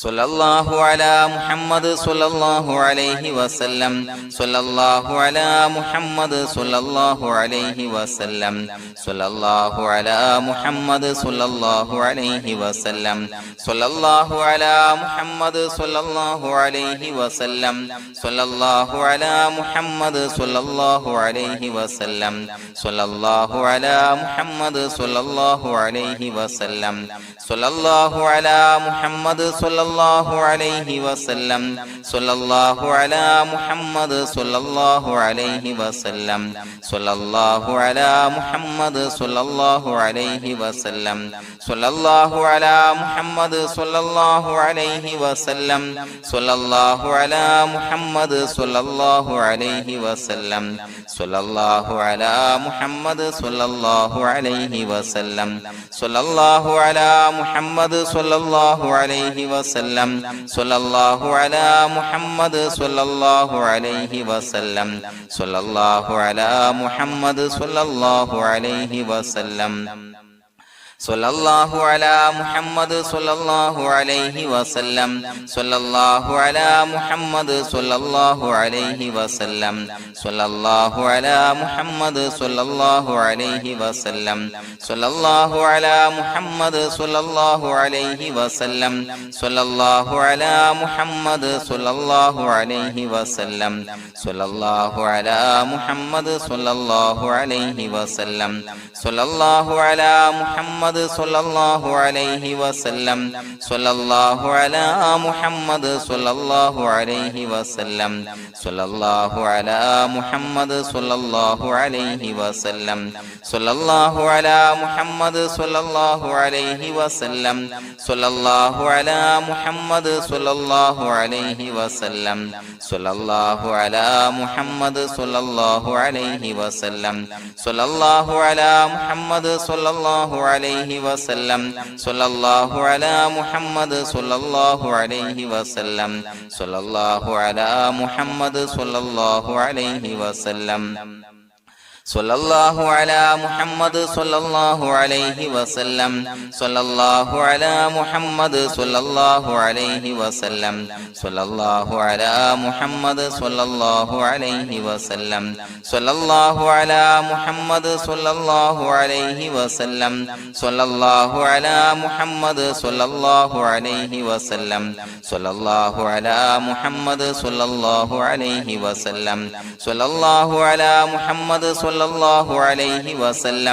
സ്വല്ലല്ലാഹു അലാ മുഹമ്മദ് സ്വല്ലല്ലാഹു അലൈഹി വസല്ലം സ്വല്ലല്ലാഹു അലാ മുഹമ്മദ് സ്വല്ലല്ലാഹു അലൈഹി വസല്ലം സ്വല്ലല്ലാഹു അലാ മുഹമ്മദ് സ്വല്ലല്ലാഹു അലൈഹി വസല്ലം സ്വല്ലല്ലാഹു അലാ മുഹമ്മദ് സ്വല്ലല്ലാഹു അലൈഹി വസല്ലം സ്വല്ലല്ലാഹു അലാ മുഹമ്മദ് സ്വല്ലല്ലാഹു അലൈഹി വസല്ലം സ്വല്ലല്ലാഹു അലാ മുഹമ്മദ് സ്വല്ലല്ലാഹു അലൈഹി വസല്ലം സ്വല്ലല്ലാഹു അലാ മുഹമ്മദ് സ്വല്ലല്ലാഹു അലൈഹി വസല്ലം സ്വല്ലല്ലാഹു അലാ മുഹമ്മദ് സ്വല്ലല്ലാഹു അലൈഹി വസല്ലം സ്വല്ലല്ലാഹു അലാ മുഹമ്മദ് സ്വല്ലല്ലാഹു അലൈഹി വസല്ലം സ്വല്ലല്ലാഹു അലാ മുഹമ്മദ് സ്വല്ലല്ലാഹു അലൈഹി വസല്ലം സ്വല്ലല്ലാഹു അലാ മുഹമ്മദ് സ്വല്ലല്ലാഹു അലൈഹി വസല്ലം സ്വല്ലല്ലാഹു അലാ മുഹമ്മദ് സ്വല്ലല്ലാഹു അലൈഹി വസല്ലം സ്വല്ലല്ലാഹു അലാ മുഹമ്മദ് സ്വല്ലല്ലാഹു അലൈഹി വസല്ലം സ്വല്ലല്ലാഹു അലാ മുഹമ്മദ് സ്വല്ലല്ലാഹു അലൈഹി വസല്ലം സ്വല്ലല്ലാഹു അലാ മുഹമ്മദ് സ്വല്ലല്ലാഹു അലൈഹി വസല്ലം സ്വല്ലല്ലാഹു അലാ മുഹമ്മദ് സ്വല്ലല്ലാഹു അലൈഹി വസല്ലം സ്വല്ലല്ലാഹു അലാ മുഹമ്മദ് സ്വല്ലല്ലാഹു അലൈഹി വസല്ലം സ്വല്ലല്ലാഹു അലാ മുഹമ്മദ് സ്വല്ലല്ലാഹു അലൈഹി വസല്ലം സ്വല്ലല്ലാഹു അലാ മുഹമ്മദ് സ്വല്ലല്ലാഹു അലൈഹി വസല്ലം സ്വല്ലല്ലാഹു അലാ മുഹമ്മദ് സ്വല്ലല്ലാഹു അലൈഹി വസല്ലം സ്വല്ലല്ലാഹു അലാ മുഹമ്മദ് സ്വല്ലല്ലാഹു അലൈഹി വസല്ലം സ്വല്ലല്ലാഹു അലാ മുഹമ്മദ് സ്വല്ലല്ലാഹു അലൈഹി വസല്ലം സ്വല്ലല്ലാഹു അലാ മുഹമ്മദ് സ്വല്ലല്ലാഹു അലൈഹി വസല്ലം സ്വല്ലല്ലാഹു അലാ മുഹമ്മദ് സ്വല്ലല്ലാഹു അലൈഹി വസല്ലം സ്വല്ലല്ലാഹു അലാ മുഹമ്മദ് സ്വല്ലല്ലാഹു അലൈഹി വസല്ലം സ്വല്ലല്ലാഹു അലാ മുഹമ്മദ് സ്വല്ലല്ലാഹു അലൈഹി വസല്ലം സ്വല്ലല്ലാഹു അലാ മുഹമ്മദ് സ്വല്ലല്ലാഹു അലൈഹി വസല്ലം സ്വല്ലല്ലാഹു അലാ മുഹമ്മദ് സ്വല്ലല്ലാഹു അലൈഹി വസല്ലം സ്വല്ലല്ലാഹു അലാ മുഹമ്മദ് സ്വല്ലല്ലാഹു അലൈഹി വസല്ലം സ്വല്ലല്ലാഹു അലാ മുഹമ്മദ് സ്വല്ലല്ലാഹു അലൈഹി വസല്ലം സ്വല്ലല്ലാഹു അലാ മുഹമ്മദ് സ്വല്ലല്ലാഹു അലൈഹി വസല്ലം സ്വല്ലല്ലാഹു അലാ മുഹമ്മദ് സ്വല്ലല്ലാഹു അലൈഹി വസല്ലം സ്വല്ലല്ലാഹു അലാ മുഹമ്മദ് സ്വല്ലല്ലാഹു അലൈഹി വസല്ലം സ്വല്ലല്ലാഹു അലാ മുഹമ്മദ് സ്വല്ലല്ലാഹു അലൈഹി വസല്ലം സ്വല്ലല്ലാഹു അലാ മുഹമ്മദ് സ്വല്ലല്ലാഹു അലൈഹി വസല്ലം സ്വല്ലല്ലാഹു അലാ മുഹമ്മദ് സ്വല്ലല്ലാഹു അലൈഹി വസല്ലം സ്വല്ലല്ലാഹു അലാ മുഹമ്മദ് സ്വല്ലല്ലാഹു അലൈഹി വസല്ലം സ്വല്ലല്ലാഹു അലാ മുഹമ്മദ് സ്വല്ലല്ലാഹു അലൈഹി വസല്ലം സ്വല്ലല്ലാഹു അലാ മുഹമ്മദ് സ്വല്ലല്ലാഹു അലൈഹി വസല്ലം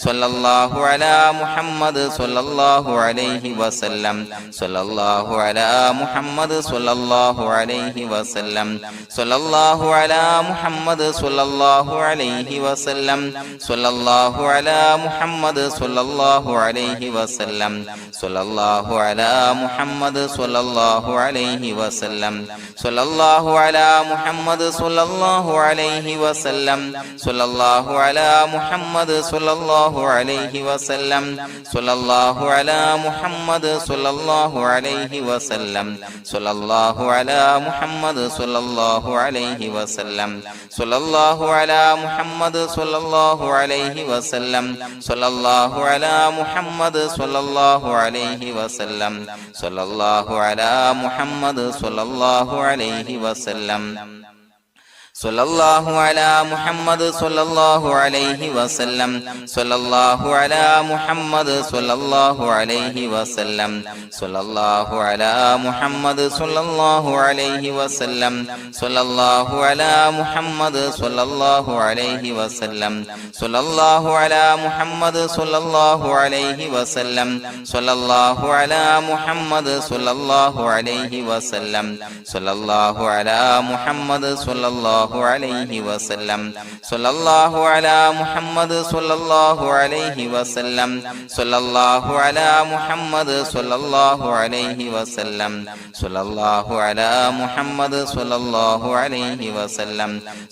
സ്വല്ലല്ലാഹു അലാ മുഹമ്മദ് സ്വല്ലല്ലാഹു അലൈഹി വസല്ലം സ്വല്ലല്ലാഹു അലാ മുഹമ്മദ് സ്വല്ലല്ലാഹു അലൈഹി വസല്ലം സ്വല്ലല്ലാഹു അലാ മുഹമ്മദ് സ്വല്ലല്ലാഹു അലൈഹി വസല്ലം സ്വല്ലല്ലാഹു അലാ മുഹമ്മദ് സ്വല്ലല്ലാഹു അലൈഹി വസല്ലം സ്വല്ലല്ലാഹു അലാ മുഹമ്മദ് സ്വല്ലല്ലാഹു അലൈഹി വസല്ലം സ്വല്ലല്ലാഹു അലാ മുഹമ്മദ് സ്വല്ലല്ലാഹു അലൈഹി വസല്ലം സ്വല്ലല്ലാഹു അലാ മുഹമ്മദ് സ്വല്ലല്ലാഹു അലൈഹി വസല്ലം സ്വല്ലല്ലാഹു അലാ മുഹമ്മദ് സ്വല്ലല്ലാഹു അലൈഹി വസല്ലം സ്വല്ലല്ലാഹു അലാ മുഹമ്മദ് സ്വല്ലല്ലാഹു അലൈഹി വസല്ലം സ്വല്ലല്ലാഹു അലാ മുഹമ്മദ് സ്വല്ലല്ലാഹു അലൈഹി വസല്ലം സ്വല്ലല്ലാഹു അലാ മുഹമ്മദ് സ്വല്ലല്ലാഹു അലൈഹി വസല്ലം സ്വല്ലല്ലാഹു അലാ മുഹമ്മദ് സ്വല്ലല്ലാഹു അലൈഹി വസല്ലം സ്വല്ലല്ലാഹു അലാ മുഹമ്മദ് സ്വല്ലല്ലാഹു അലൈഹി വസല്ലം സ്വല്ലല്ലാഹു അലാ മുഹമ്മദ് സ്വല്ലല്ലാഹു അലൈഹി വസല്ലം സ്വല്ലല്ലാഹു അലാ മുഹമ്മദ് സ്വല്ലല്ലാഹു അലൈഹി വസല്ലം സ്വല്ലല്ലാഹു അലാ മുഹമ്മദ് സ്വല്ലല്ലാഹു അലൈഹി വസല്ലം സ്വല്ലല്ലാഹു അലാ മുഹമ്മദ് സ്വല്ലല്ലാഹു അലൈഹി വസല്ലം സ്വല്ലല്ലാഹു അലാ മുഹമ്മദ് സ്വല്ലല്ലാഹു അലൈഹി വസല്ലം സ്വല്ലല്ലാഹു അലാ മുഹമ്മദ് സ്വല്ലല്ലാഹു അലൈഹി വസല്ലം സ്വല്ലല്ലാഹു അലാ മുഹമ്മദ് സ്വല്ലല്ലാഹു അലൈഹി വസല്ലം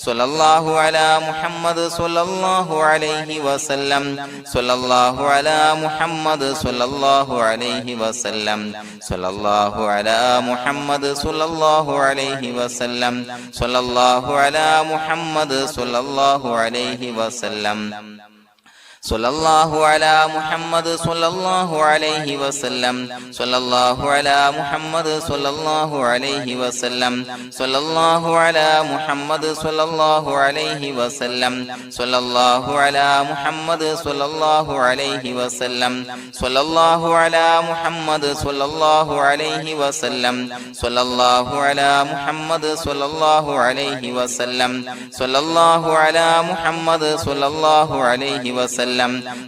സ്വല്ലല്ലാഹു അലാ മുഹമ്മദ് സ്വല്ലല്ലാഹു അലൈഹി വസല്ലം സ്വല്ലല്ലാഹു അലാ മുഹമ്മദ് സ്വല്ലല്ലാഹു അലൈഹി വസല്ലം സ്വല്ലല്ലാഹു അലാ മുഹമ്മദ് സ്വല്ലല്ലാഹു അലൈഹി വസല്ലം സ്വല്ലല്ലാഹു അലാ മുഹമ്മദ് സ്വല്ലല്ലാഹു അലൈഹി വസല്ലം സ്വല്ലല്ലാഹു അലാ മുഹമ്മദ് സ്വല്ലല്ലാഹു അലൈഹി വസല്ലം സ്വല്ലല്ലാഹു അലാ മുഹമ്മദ് സ്വല്ലല്ലാഹു അലൈഹി വസല്ലം സ്വല്ലല്ലാഹു അലാ മുഹമ്മദ് സ്വല്ലല്ലാഹു അലൈഹി വസല്ലം സ്വല്ലല്ലാഹു അലാ മുഹമ്മദ് സ്വല്ലല്ലാഹു അലൈഹി വസല്ലം സ്വല്ലല്ലാഹു അലാ മുഹമ്മദ് സ്വല്ലല്ലാഹു അലൈഹി വസല്ലം സ്വല്ലല്ലാഹു അലാ മുഹമ്മദ് സ്വല്ലല്ലാഹു അലൈഹി വസല്ലം സ്വല്ലല്ലാഹു അലാ മുഹമ്മദ് സ്വല്ലല്ലാഹു അലൈഹി വസല്ലം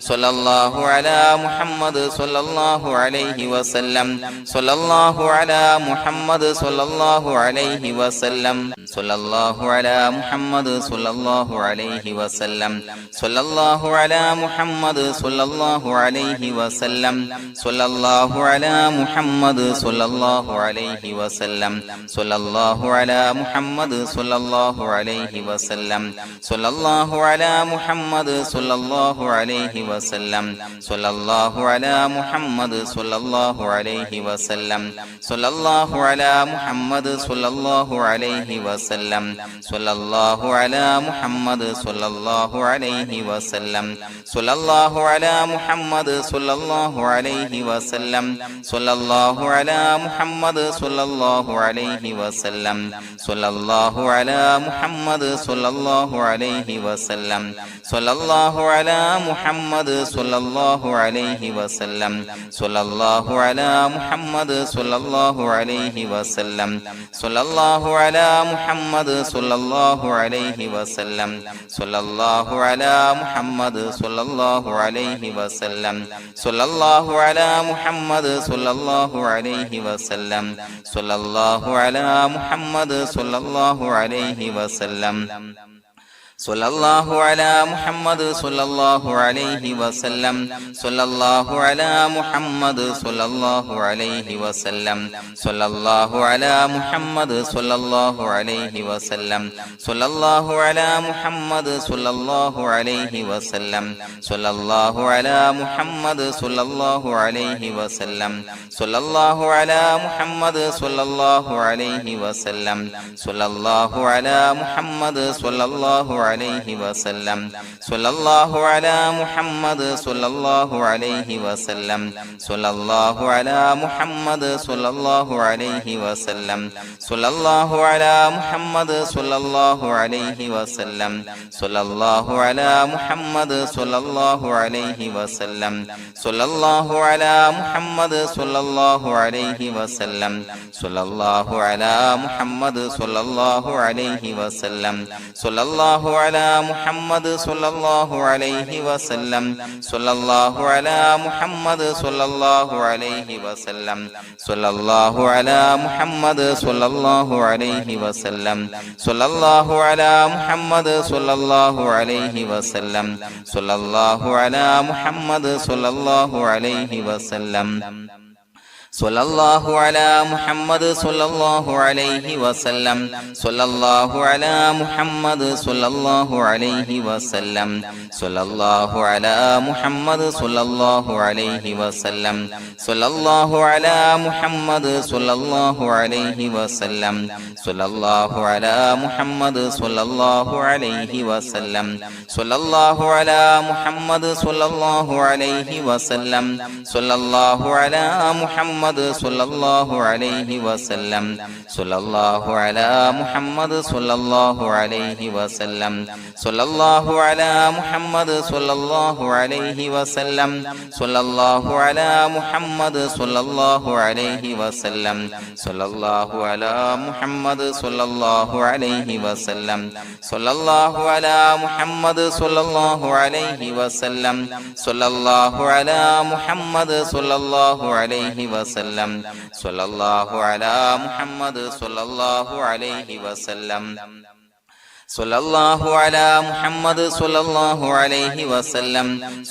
സ്വല്ലല്ലാഹു അലാ മുഹമ്മദ് സ്വല്ലല്ലാഹു അലൈഹി വസല്ലം സ്വല്ലല്ലാഹു അലാ മുഹമ്മദ് സ്വല്ലല്ലാഹു അലൈഹി വസല്ലം സ്വല്ലല്ലാഹു അലാ മുഹമ്മദ് സ്വല്ലല്ലാഹു അലൈഹി വസല്ലം സ്വല്ലല്ലാഹു അലാ മുഹമ്മദ് സ്വല്ലല്ലാഹു അലൈഹി വസല്ലം സ്വല്ലല്ലാഹു അലാ മുഹമ്മദ് സ്വല്ലല്ലാഹു അലൈഹി വസല്ലം സ്വല്ലല്ലാഹു അലാ മുഹമ്മദ് സ്വല്ലല്ലാഹു അലൈഹി വസല്ലം സ്വല്ലല്ലാഹു അലാ മുഹമ്മദ് സ്വല്ലല്ലാഹു അലൈഹി വസല്ലം സ്വല്ലല്ലാഹു അലാ മുഹമ്മദ് സ്വല്ലല്ലാഹു അലൈഹി വസല്ലം സ്വല്ലല്ലാഹു അലാ മുഹമ്മദ് സ്വല്ലല്ലാഹു അലൈഹി വസല്ലം സ്വല്ലല്ലാഹു അലാ മുഹമ്മദ് സ്വല്ലല്ലാഹു അലൈഹി വസല്ലം സ്വല്ലല്ലാഹു അലാ മുഹമ്മദ് സ്വല്ലല്ലാഹു അലൈഹി വസല്ലം സ്വല്ലല്ലാഹു അലാ മുഹമ്മദ് സ്വല്ലല്ലാഹു അലൈഹി വസല്ലം സ്വല്ലല്ലാഹു അലാ മുഹമ്മദ് സ്വല്ലല്ലാഹു അലൈഹി വസല്ലം സ്വല്ലല്ലാഹു അലാ മുഹമ്മദ് സ്വല്ലല്ലാഹു അലൈഹി വസല്ലം സ്വല്ലല്ലാഹു അലാ മുഹമ്മദ് സ്വല്ലല്ലാഹു അലൈഹി വസല്ലം സ്വല്ലല്ലാഹു അലാ മുഹമ്മദ് സ്വല്ലല്ലാഹു അലൈഹി വസല്ലം സ്വല്ലല്ലാഹു അലാ മുഹമ്മദ് സ്വല്ലല്ലാഹു അലൈഹി വസല്ലം സ്വല്ലല്ലാഹു അലാ മുഹമ്മദ് സ്വല്ലല്ലാഹു അലൈഹി വസല്ലം സ്വല്ലല്ലാഹു അലാ മുഹമ്മദ് സ്വല്ലല്ലാഹു അലൈഹി വസല്ലം സ്വല്ലല്ലാഹു അലാ മുഹമ്മദ് സ്വല്ലല്ലാഹു അലൈഹി വസല്ലം സ്വല്ലല്ലാഹു അലാ മുഹമ്മദ് സ്വല്ലല്ലാഹു അലൈഹി വസല്ലം സ്വല്ലല്ലാഹു അലാ മുഹമ്മദ് സ്വല്ലല്ലാഹു അലൈഹി വസല്ലം സ്വല്ലല്ലാഹു അലാ മുഹമ്മദ് സ്വല്ലല്ലാഹു അലൈഹി വസല്ലം സ്വല്ലല്ലാഹു അലാ മുഹമ്മദ് സ്വല്ലല്ലാഹു അലൈഹി വസല്ലം സ്വല്ലല്ലാഹു അലാ മുഹമ്മദ് സ്വല്ലല്ലാഹു അലൈഹി വസല്ലം സ്വല്ലല്ലാഹു അലാ മുഹമ്മദ് സ്വല്ലല്ലാഹു അലൈഹി വസല്ലം സ്വല്ലല്ലാഹു അലാ മുഹമ്മദ് സ്വല്ലല്ലാഹു അലൈഹി വസല്ലം സ്വല്ലല്ലാഹു അലാ മുഹമ്മദ് സ്വല്ലല്ലാഹു അലൈഹി വസല്ലം സ്വല്ലല്ലാഹു അലാ മുഹമ്മദ് സ്വല്ലല്ലാഹു അലൈഹി വസല്ലം സ്വല്ലല്ലാഹു അലാ മുഹമ്മദ് സ്വല്ലല്ലാഹു അലൈഹി വസല്ലം സ്വല്ലല്ലാഹു അലാ മുഹമ്മദ് സ്വല്ലല്ലാഹു അലൈഹി വസല്ലം സ്വല്ലല്ലാഹു അലാ മുഹമ്മദ് സ്വല്ലല്ലാഹു അലൈഹി വസല്ലം സ്വല്ലല്ലാഹു അലാ മുഹമ്മദ് സ്വല്ലല്ലാഹു അലൈഹി വസല്ലം സ്വല്ലല്ലാഹു അലാ മുഹമ്മദ് സ്വല്ലല്ലാഹു അലൈഹി വസല്ലം സ്വല്ലല്ലാഹു അലാ മുഹമ്മദ് സ്വല്ലല്ലാഹു അലൈഹി വസല്ലം സ്വല്ലല്ലാഹു അലാ മുഹമ്മദ് സ്വല്ലല്ലാഹു അലൈഹി വസല്ലം സ്വല്ലല്ലാഹു അലാ മുഹമ്മദ് സ്വല്ലല്ലാഹു അലൈഹി വസല്ലം സ്വല്ലല്ലാഹു അലാ മുഹമ്മദ് സ്വല്ലല്ലാഹു അലൈഹി വസല്ലം സ്വല്ലല്ലാഹു അലാ മുഹമ്മദ് സ്വല്ലല്ലാഹു അലൈഹി വസല്ലം സ്വല്ലല്ലാഹു അലാ മുഹമ്മദ് സ്വല്ലല്ലാഹു അലൈഹി വസല്ലം സ്വല്ലല്ലാഹു അലാ മുഹമ്മദ് സ്വല്ലല്ലാഹു അലൈഹി വസല്ലം സ്വല്ലല്ലാഹു അലാ മുഹമ്മദ് സ്വല്ലല്ലാഹു അലൈഹി വസല്ലം സ്വല്ലല്ലാഹു അലാ മുഹമ്മദ് സ്വല്ലല്ലാഹു അലൈഹി വസല്ലം സ്വല്ലല്ലാഹു അലാ മുഹമ്മദ് സ്വല്ലല്ലാഹു അലൈഹി വസല്ലം സ്വല്ലല്ലാഹു അലാ മുഹമ്മദ് സ്വല്ലല്ലാഹു അലൈഹി വസല്ലം സ്വല്ലല്ലാഹു അലാ മുഹമ്മദ് സ്വല്ലല്ലാഹു അലൈഹി വസല്ലം സ്വല്ലല്ലാഹു അലാ മുഹമ്മദ് സ്വല്ലല്ലാഹു അലൈഹി വസല്ലം സ്വല്ലല്ലാഹു അലാ മുഹമ്മദ് സ്വല്ലല്ലാഹു അലൈഹി വസല്ലം സ്വല്ലല്ലാഹു അലാ മുഹമ്മദ് സ്വല്ലല്ലാഹു അലൈഹി വസല്ലം സ്വല്ലല്ലാഹു അലാ മുഹമ്മദ് സ്വല്ലല്ലാഹു അലൈഹി വസല്ലം സ്വല്ലല്ലാഹു അലാ മുഹമ്മദ് സ്വല്ലല്ലാഹു അലൈഹി വസല്ലം സ്വല്ലല്ലാഹു അലാ മുഹമ്മദ് സ്വല്ലല്ലാഹു അലൈഹി വസല്ലം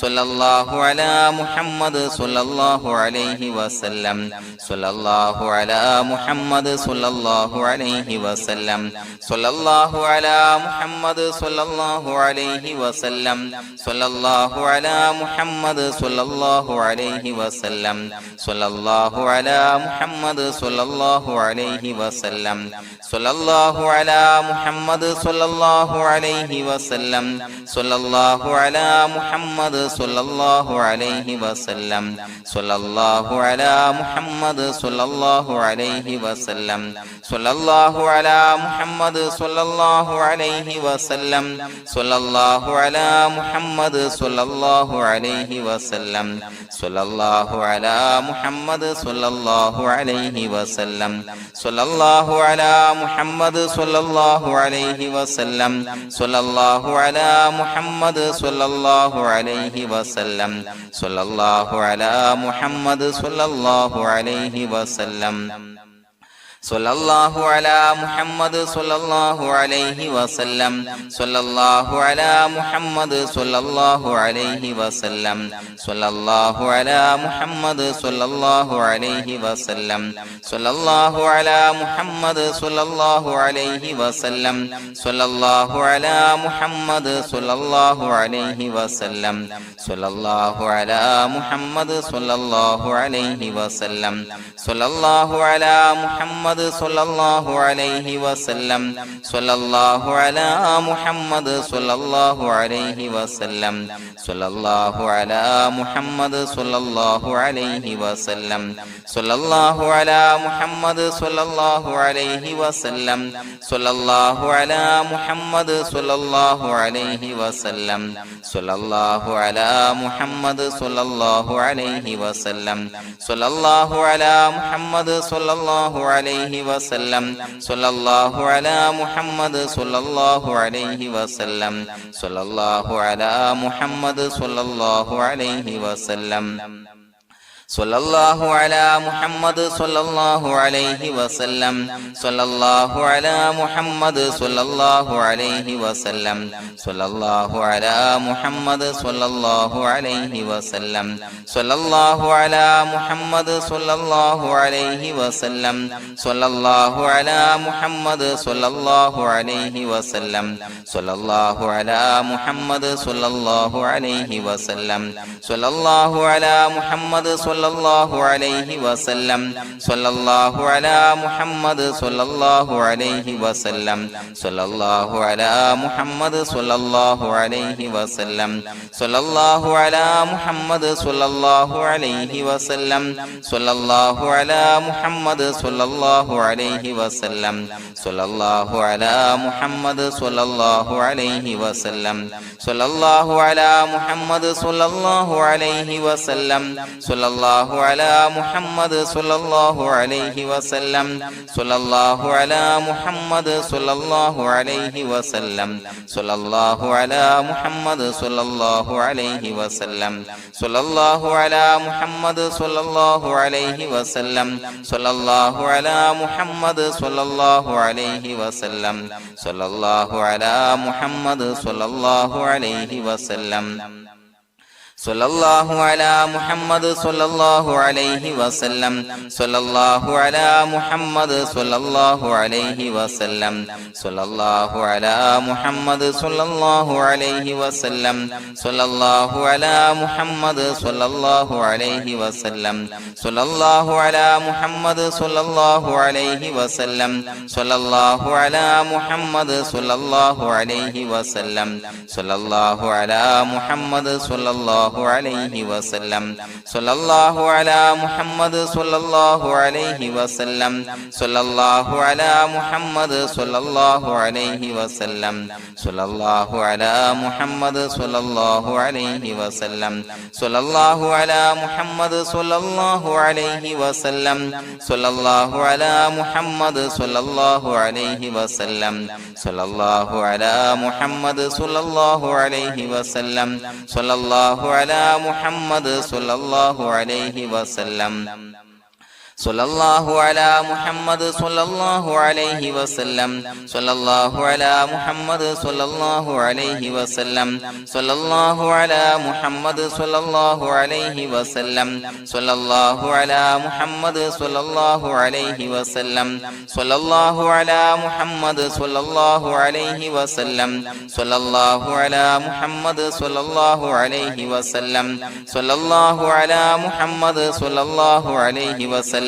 സ്വല്ലല്ലാഹു അലാ മുഹമ്മദ് സ്വല്ലല്ലാഹു അലൈഹി വസല്ലം സ്വല്ലല്ലാഹു അലാ മുഹമ്മദ് സ്വല്ലല്ലാഹു അലൈഹി വസല്ലം സ്വല്ലല്ലാഹു അലാ മുഹമ്മദ് സ്വല്ലല്ലാഹു അലൈഹി വസല്ലം സ്വല്ലല്ലാഹു അലാ മുഹമ്മദ് സ്വല്ലല്ലാഹു അലൈഹി വസല്ലം സ്വല്ലല്ലാഹു അലാ മുഹമ്മദ് സ്വല്ലല്ലാഹു അലൈഹി വസല്ലം സ്വല്ലല്ലാഹു അലാ മുഹമ്മദ് സ്വല്ലല്ലാഹു സ്വല്ലല്ലാഹു അലൈഹി വസല്ലം സ്വല്ലല്ലാഹു അലാ മുഹമ്മദ് സ്വല്ലല്ലാഹു അലൈഹി വസല്ലം സ്വല്ലല്ലാഹു അലാ മുഹമ്മദ് സ്വല്ലല്ലാഹു അലൈഹി വസല്ലം സ്വല്ലല്ലാഹു അലാ മുഹമ്മദ് സ്വല്ലല്ലാഹു അലൈഹി വസല്ലം സ്വല്ലല്ലാഹു അലാ മുഹമ്മദ് സ്വല്ലല്ലാഹു അലൈഹി വസല്ലം സ്വല്ലല്ലാഹു അലാ മുഹമ്മദ് സ്വല്ലല്ലാഹു അലൈഹി വസല്ലം സ്വല്ലല്ലാഹു അലാ മുഹമ്മദ് സ്വല്ലല്ലാഹു അലൈഹി വസല്ലം സ്വല്ലല്ലാഹു അലാ മുഹമ്മദ് സ്വല്ലല്ലാഹു അലൈഹി വസല്ലം സ്വല്ലല്ലാഹു അലാ മുഹമ്മദ് സ്വല്ലല്ലാഹു അലൈഹി വസല്ലം സ്വല്ലല്ലാഹു അലാ മുഹമ്മദ് സ്വല്ലല്ലാഹു അലൈഹി വസല്ലം സ്വല്ലല്ലാഹു അലാ മുഹമ്മദ് സ്വല്ലല്ലാഹു അലൈഹി വസല്ലം സ്വല്ലല്ലാഹു അലാ മുഹമ്മദ് സ്വല്ലല്ലാഹു അലൈഹി വസല്ലം സ്വല്ലല്ലാഹു അലാ മുഹമ്മദ് സ്വല്ലല്ലാഹു അലൈഹി വസല്ലം സ്വല്ലല്ലാഹു അലാ മുഹമ്മദ് സ്വല്ലല്ലാഹു അലൈഹി വസല്ലം സ്വല്ലല്ലാഹു അലാ മുഹമ്മദ് സ്വല്ലല്ലാഹു അലൈഹി വസല്ലം സ്വല്ലല്ലാഹു അലാ മുഹമ്മദ് സ്വല്ലല്ലാഹു അലൈഹി വസല്ലം സ്വല്ലല്ലാഹു അലാ മുഹമ്മദ് സ്വല്ലല്ലാഹു അലൈഹി വസല്ലം സ്വല്ലല്ലാഹു അലാ മുഹമ്മദ് സ്വല്ലല്ലാഹു അലൈഹി വസല്ലം സ്വല്ലല്ലാഹു അലാ മുഹമ്മദ് സ്വല്ലല്ലാഹു അലൈഹി വസല്ലം സ്വല്ലല്ലാഹു അലാ മുഹമ്മദ് സ്വല്ലല്ലാഹു അലൈഹി വസല്ലം സ്വല്ലല്ലാഹു അലാ മുഹമ്മദ് സ്വല്ലല്ലാഹു അലൈഹി വസല്ലം സ്വല്ലല്ലാഹു അലാ മുഹമ്മദ് സ്വല്ലല്ലാഹു അലൈഹി വസല്ലം സ്വല്ലല്ലാഹു അലാ മുഹമ്മദ് സ്വല്ലല്ലാഹു അലൈഹി വസല്ലം സ്വല്ലല്ലാഹു അലാ മുഹമ്മദ് സ്വല്ലല്ലാഹു അലൈഹി വസല്ലം സ്വല്ലല്ലാഹു അലാ മുഹമ്മദ് സ്വല്ലല്ലാഹു അലൈഹി വസല്ലം സ്വല്ലല്ലാഹു അലാ മുഹമ്മദ് സ്വല്ലല്ലാഹു അലൈഹി വസല്ലം സ്വല്ലല്ലാഹു അലാ മുഹമ്മദ് സ്വല്ലല്ലാഹു അലൈഹി വസല്ലം സ്വല്ലല്ലാഹു അലാ മുഹമ്മദ് സ്വല്ലല്ലാഹു അലൈഹി വസല്ലം സ്വല്ലല്ലാഹു അലാ മുഹമ്മദ് സ്വല്ലല്ലാഹു അലൈഹി വസല്ലം സ്വല്ലല്ലാഹു അലാ മുഹമ്മദ് സ്വല്ലല്ലാഹു അലൈഹി വസല്ലം സ്വല്ലല്ലാഹു അലാ മുഹമ്മദ് സ്വല്ലല്ലാഹു അലൈഹി വസല്ലം സ്വല്ലല്ലാഹു അലാ മുഹമ്മദ് സ്വല്ലല്ലാഹു അലൈഹി വസല്ലം സ്വല്ലല്ലാഹു അലാ മുഹമ്മദ് സ്വല്ലല്ലാഹു അലൈഹി വസല്ലം സ്വല്ലല്ലാഹു അലാ മുഹമ്മദ് സ്വല്ലല്ലാഹു അലൈഹി വസല്ലം സ്വല്ലല്ലാഹു അലാ മുഹമ്മദ് സ്വല്ലല്ലാഹു അലൈഹി വസല്ലം സ്വല്ലല്ലാഹു അലാ മുഹമ്മദ് സ്വല്ലല്ലാഹു അലൈഹി വസല്ലം സ്വല്ലല്ലാഹു അലാ മുഹമ്മദ് സ്വല്ലല്ലാഹു അലൈഹി വസല്ലം സ്വല്ലല്ലാഹു അലാ മുഹമ്മദ് സ്വല്ലല്ലാഹു അലൈഹി വസല്ലം സ്വല്ലല്ലാഹു അലാ മുഹമ്മദ് സ്വല്ലല്ലാഹു അലൈഹി വസല്ലം സ്വല്ലല്ലാഹു അലാ മുഹമ്മദ് സ്വല്ലല്ലാഹു അലൈഹി വസല്ലം സ്വല്ലല്ലാഹു അലാ മുഹമ്മദ് സ്വല്ലല്ലാഹു അലൈഹി വസല്ലം സ്വല്ലല്ലാഹു അലാ മുഹമ്മദ് സ്വല്ലല്ലാഹു അലൈഹി വസല്ലം സ്വല്ലല്ലാഹു അലാ മുഹമ്മദ് സ്വല്ലല്ലാഹു അലൈഹി വസല്ലം സ്വല്ലല്ലാഹു അലാ മുഹമ്മദ് സ്വല്ലല്ലാഹു അലൈഹി വസല്ലം സ്വല്ലല്ലാഹു അലാ മുഹമ്മദ് സ്വല്ലല്ലാഹു അലൈഹി വസല്ലം സ്വല്ലല്ലാഹു അലാ മുഹമ്മദ് സ്വല്ലല്ലാഹു അലൈഹി വസല്ലം സ്വല്ലല്ലാഹു അലാ മുഹമ്മദ് സ്വല്ലല്ലാഹു അലൈഹി വസല്ലം സ്വല്ലല്ലാഹു അലാ മുഹമ്മദ് സ്വല്ലല്ലാഹു അലൈഹി വസല്ലം സ്വല്ലല്ലാഹു അലാ മുഹമ്മദ് സ്വല്ലല്ലാഹു അലൈഹി വസല്ലം സ്വല്ലല്ലാഹു അലാ മുഹമ്മദ് സ്വല്ലല്ലാഹു അലൈഹി വസല്ലം സ്വല്ലല്ലാഹു അലാ മുഹമ്മദ് സ്വല്ലല്ലാഹു അലൈഹി വസല്ലം സ്വല്ലല്ലാഹു അലാ മുഹമ്മദ് സ്വല്ലല്ലാഹു അലൈഹി വസല്ലം സ്വല്ലല്ലാഹു അലാ മുഹമ്മദ് സ്വല്ലല്ലാഹു അലൈഹി വസല്ലം സ്വല്ലല്ലാഹു അലാ മുഹമ്മദ് സ്വല്ലല്ലാഹു അലൈഹി വസല്ലം സ്വല്ലല്ലാഹു അലാ മുഹമ്മദ് സ്വല്ലല്ലാഹു അലൈഹി വസല്ലം സ്വല്ലല്ലാഹു അലാ മുഹമ്മദ് സ്വല്ലല്ലാഹു അലൈഹി വസല്ലം സ്വല്ലല്ലാഹു അലാ മുഹമ്മദ് സ്വല്ലല്ലാഹു അലൈഹി വസല്ലം സ്വല്ലല്ലാഹു അലാ മുഹമ്മദ് സ്വല്ലല്ലാഹു അലൈഹി വസല്ലം സ്വല്ലല്ലാഹു അലാ മുഹമ്മദ് സ്വല്ലല്ലാഹു അലൈഹി വസല്ലം സ്വല്ലല്ലാഹു അലാ മുഹമ്മദ് സ്വല്ലല്ലാഹു അലൈഹി വസല്ലം സ്വല്ലല്ലാഹു അലാ മുഹമ്മദ് സ്വല്ലല്ലാഹു അലൈഹി വസല്ലം സ്വല്ലല്ലാഹു അലാ മുഹമ്മദ് സ്വല്ലല്ലാഹു അലൈഹി വസല്ലം സ്വല്ലല്ലാഹു അലാ മുഹമ്മദ് സ്വല്ലല്ലാഹു അലൈഹി വസല്ലം സ്വല്ലല്ലാഹു അലാ മുഹമ്മദ് സ്വല്ലല്ലാഹു അലൈഹി വസല്ലം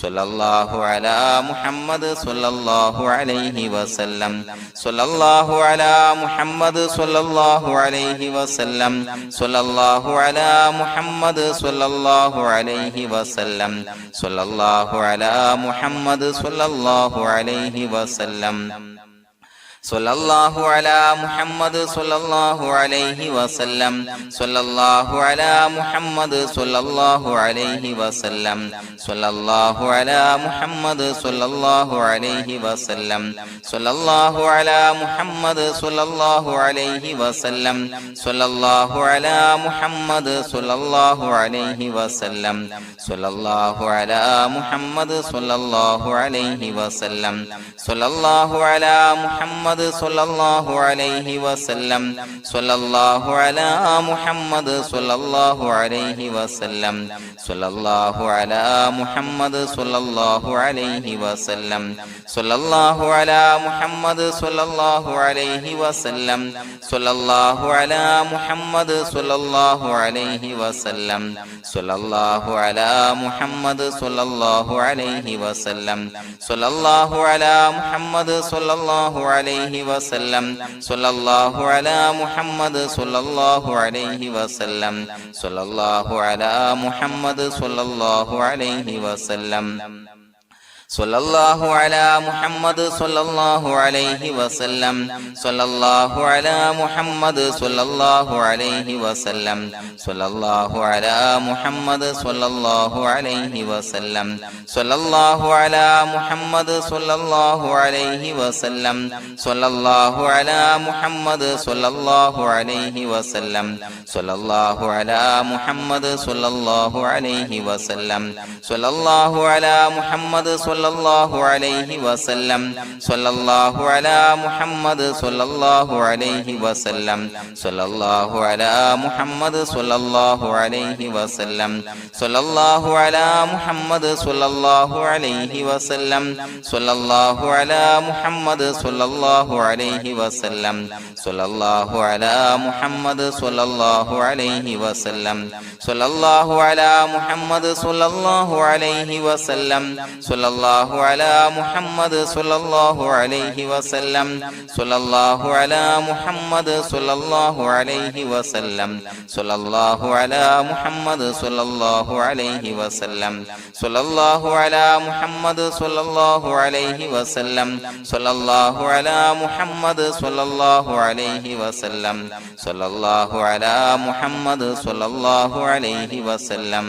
സ്വല്ലല്ലാഹു അലാ മുഹമ്മദ് സ്വല്ലല്ലാഹു അലൈഹി വസല്ലം സ്വല്ലല്ലാഹു അലാ മുഹമ്മദ് സ്വല്ലല്ലാഹു അലൈഹി വസല്ലം സ്വല്ലല്ലാഹു അലാ മുഹമ്മദ് സ്വല്ലല്ലാഹു അലൈഹി വസല്ലം സ്വല്ലല്ലാഹു അലാ മുഹമ്മദ് സ്വല്ലല്ലാഹു അലൈഹി വസല്ലം സ്വല്ലല്ലാഹു അലാ മുഹമ്മദ് സ്വല്ലല്ലാഹു അലൈഹി വസല്ലം സ്വല്ലല്ലാഹു അലാ മുഹമ്മദ് സ്വല്ലല്ലാഹു അലൈഹി വസല്ലം സ്വല്ലല്ലാഹു അലാ മുഹമ്മദ് സ്വല്ലല്ലാഹു അലൈഹി വസല്ലം സ്വല്ലല്ലാഹു അലാ മുഹമ്മദ് സ്വല്ലല്ലാഹു അലൈഹി വസല്ലം സ്വല്ലല്ലാഹു അലാ മുഹമ്മദ് സ്വല്ലല്ലാഹു അലൈഹി വസല്ലം സ്വല്ലല്ലാഹു അലാ മുഹമ്മദ് സ്വല്ലല്ലാഹു അലൈഹി വസല്ലം സ്വല്ലല്ലാഹു അലാ മുഹമ്മദ് സ്വല്ലല്ലാഹു അലൈഹി വസല്ലം സ്വല്ലല്ലാഹു അലാ മുഹമ്മദ് സ്വല്ലല്ലാഹു അലൈഹി വസല്ലം സ്വല്ലല്ലാഹു അലാ മുഹമ്മദ് സ്വല്ലല്ലാഹു അലൈഹി വസല്ലം സ്വല്ലല്ലാഹു അലാ മുഹമ്മദ് സ്വല്ലല്ലാഹു അലൈഹി വസല്ലം സ്വല്ലല്ലാഹു അലാ മുഹമ്മദ് സ്വല്ലല്ലാഹു അലൈഹി വസല്ലം സ്വല്ലല്ലാഹു അലാ മുഹമ്മദ് സ്വല്ലല്ലാഹു അലൈഹി വസല്ലം സ്വല്ലല്ലാഹു അലാ മുഹമ്മദ് സ്വല്ലല്ലാഹു അലൈഹി വസല്ലം സ്വല്ലല്ലാഹു അലാ മുഹമ്മദ് സ്വല്ലല്ലാഹു അലൈഹി വസല്ലം സ്വല്ലല്ലാഹു അലാ മുഹമ്മദ് സ്വല്ലല്ലാഹു അലൈഹി വസല്ലം സ്വല്ലല്ലാഹു അലാ മുഹമ്മദ് സ്വല്ലല്ലാഹു അലൈഹി വസല്ലം സ്വല്ലല്ലാഹു അലാ മുഹമ്മദ് സ്വല്ലല്ലാഹു അലൈഹി വസല്ലം സ്വല്ലല്ലാഹു അലാ മുഹമ്മദ് സ്വല്ലല്ലാഹു അലൈഹി വസല്ലം സ്വല്ലല്ലാഹു അലാ മുഹമ്മദ് സ്വല്ലല്ലാഹു അലൈഹി വസല്ലം സ്വല്ലല്ലാഹു അലാ മുഹമ്മദ് സ്വല്ലല്ലാഹു അലൈഹി വസല്ലം സ്വല്ലല്ലാഹു അലാ മുഹമ്മദ് സ്വല്ലല്ലാഹു അലൈഹി വസല്ലം സ്വല്ലല്ലാഹു അലാ മുഹമ്മദ് സ്വല്ലല്ലാഹു അലൈഹി വസല്ലം സ്വല്ലല്ലാഹു അലാ മുഹമ്മദ് സ്വല്ലല്ലാഹു അലൈഹി വസല്ലം സ്വല്ലല്ലാഹു അലാ മുഹമ്മദ് സ്വല്ലല്ലാഹു അലൈഹി വസല്ലം സ്വല്ലല്ലാഹു അലാ മുഹമ്മദ് സ്വല്ലല്ലാഹു അലൈഹി വസല്ലം സ്വല്ലല്ലാഹു അലാ മുഹമ്മദ് സ്വല്ലല്ലാഹു അലൈഹി വസല്ലം സ്വല്ലല്ലാഹു അലാ മുഹമ്മദ് സ്വല്ലല്ലാഹു അലൈഹി വസല്ലം സ്വല്ലല്ലാഹു അലാ മുഹമ്മദ് സ്വല്ലല്ലാഹു അലൈഹി വസല്ലം സ്വല്ലല്ലാഹു അലാ മുഹമ്മദ് സ്വല്ലല്ലാഹു അലൈഹി വസല്ലം സ്വല്ലല്ലാഹു അലാ മുഹമ്മദ് സ്വല്ലല്ലാഹു അലൈഹി വസല്ലം സ്വല്ലല്ലാഹു അലാ മുഹമ്മദ് സ്വല്ലല്ലാഹു അലൈഹി വസല്ലം സ്വല്ലല്ലാഹു അലാ മുഹമ്മദ് സ്വല്ലല്ലാഹു അലൈഹി വസല്ലം സ്വല്ലല്ലാഹു അലാ മുഹമ്മദ് സ്വല്ലല്ലാഹു അലൈഹി വസല്ലം സ്വല്ലല്ലാഹു അലാ മുഹമ്മദ് സ്വല്ലല്ലാഹു അലൈഹി വസല്ലം സ്വല്ലല്ലാഹു അലാ മുഹമ്മദ് സ്വല്ലല്ലാഹു അലൈഹി വസല്ലം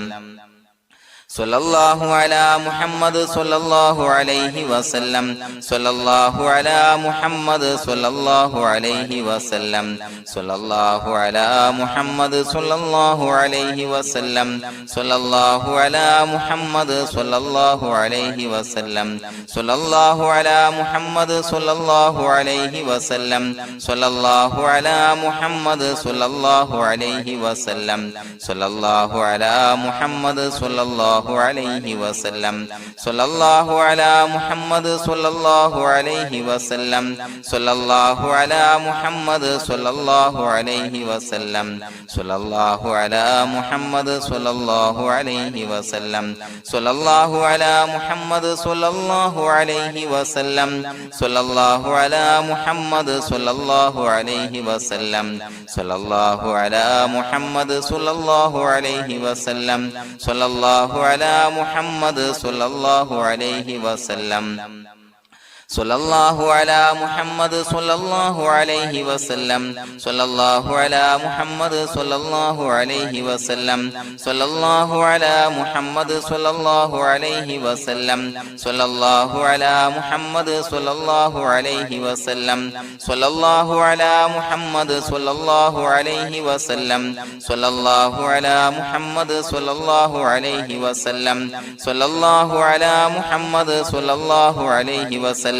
സ്വല്ലല്ലാഹു അലാ മുഹമ്മദ് സ്വല്ലല്ലാഹു അലൈഹി വസല്ലം സ്വല്ലല്ലാഹു അലാ മുഹമ്മദ് സ്വല്ലല്ലാഹു അലൈഹി വസല്ലം സ്വല്ലല്ലാഹു അലാ മുഹമ്മദ് സ്വല്ലല്ലാഹു അലൈഹി വസല്ലം സ്വല്ലല്ലാഹു അലാ മുഹമ്മദ് സ്വല്ലല്ലാഹു അലൈഹി വസല്ലം സ്വല്ലല്ലാഹു അലാ മുഹമ്മദ് സ്വല്ലല്ലാഹു അലൈഹി വസല്ലം സ്വല്ലല്ലാഹു അലാ മുഹമ്മദ് സ്വല്ലല്ലാഹു അലൈഹി വസല്ലം സ്വല്ലല്ലാഹു അലാ മുഹമ്മദ് സ്വല്ലല്ലാഹു അലൈഹി വസല്ലം സ്വല്ലല്ലാഹു അലാ മുഹമ്മദ് സ്വല്ലല്ലാഹു അലൈഹി വസല്ലം സ്വല്ലല്ലാഹു അലാ മുഹമ്മദ് സ്വല്ലല്ലാഹു അലൈഹി വസല്ലം സ്വല്ലല്ലാഹു അലാ മുഹമ്മദ് സ്വല്ലല്ലാഹു അലൈഹി വസല്ലം സ്വല്ലല്ലാഹു അലാ മുഹമ്മദ് സ്വല്ലല്ലാഹു അലൈഹി വസല്ലം സ്വല്ലല്ലാഹു അലാ മുഹമ്മദ് സ്വല്ലല്ലാഹു അലൈഹി വസല്ലം സ്വല്ലല്ലാഹു അലാ മുഹമ്മദ് സ്വല്ലല്ലാഹു അലൈഹി വസല്ലം സ്വല്ലല്ലാഹു അലാ മുഹമ്മദ് സ്വല്ലല്ലാഹു അലൈഹി വസല്ലം സ്വല്ലല്ലാഹു അലാ മുഹമ്മദ് സ്വല്ലല്ലാഹു അലൈഹി വസല്ലം സ്വല്ലല്ലാഹു അലാ മുഹമ്മദ് സ്വല്ലല്ലാഹു അലൈഹി വസല്ലം സ്വല്ലല്ലാഹു അലാ മുഹമ്മദ് സ്വല്ലല്ലാഹു അലൈഹി വസല്ലം സ്വല്ലല്ലാഹു അലാ മുഹമ്മദ് സ്വല്ലല്ലാഹു അലൈഹി വസല്ലം സ്വല്ലല്ലാഹു അലാ മുഹമ്മദ് സ്വല്ലല്ലാഹു അലൈഹി വസല്ലം സ്വല്ലല്ലാഹു അലാ മുഹമ്മദ് സ്വല്ലല്ലാഹു അലൈഹി വസല്ലം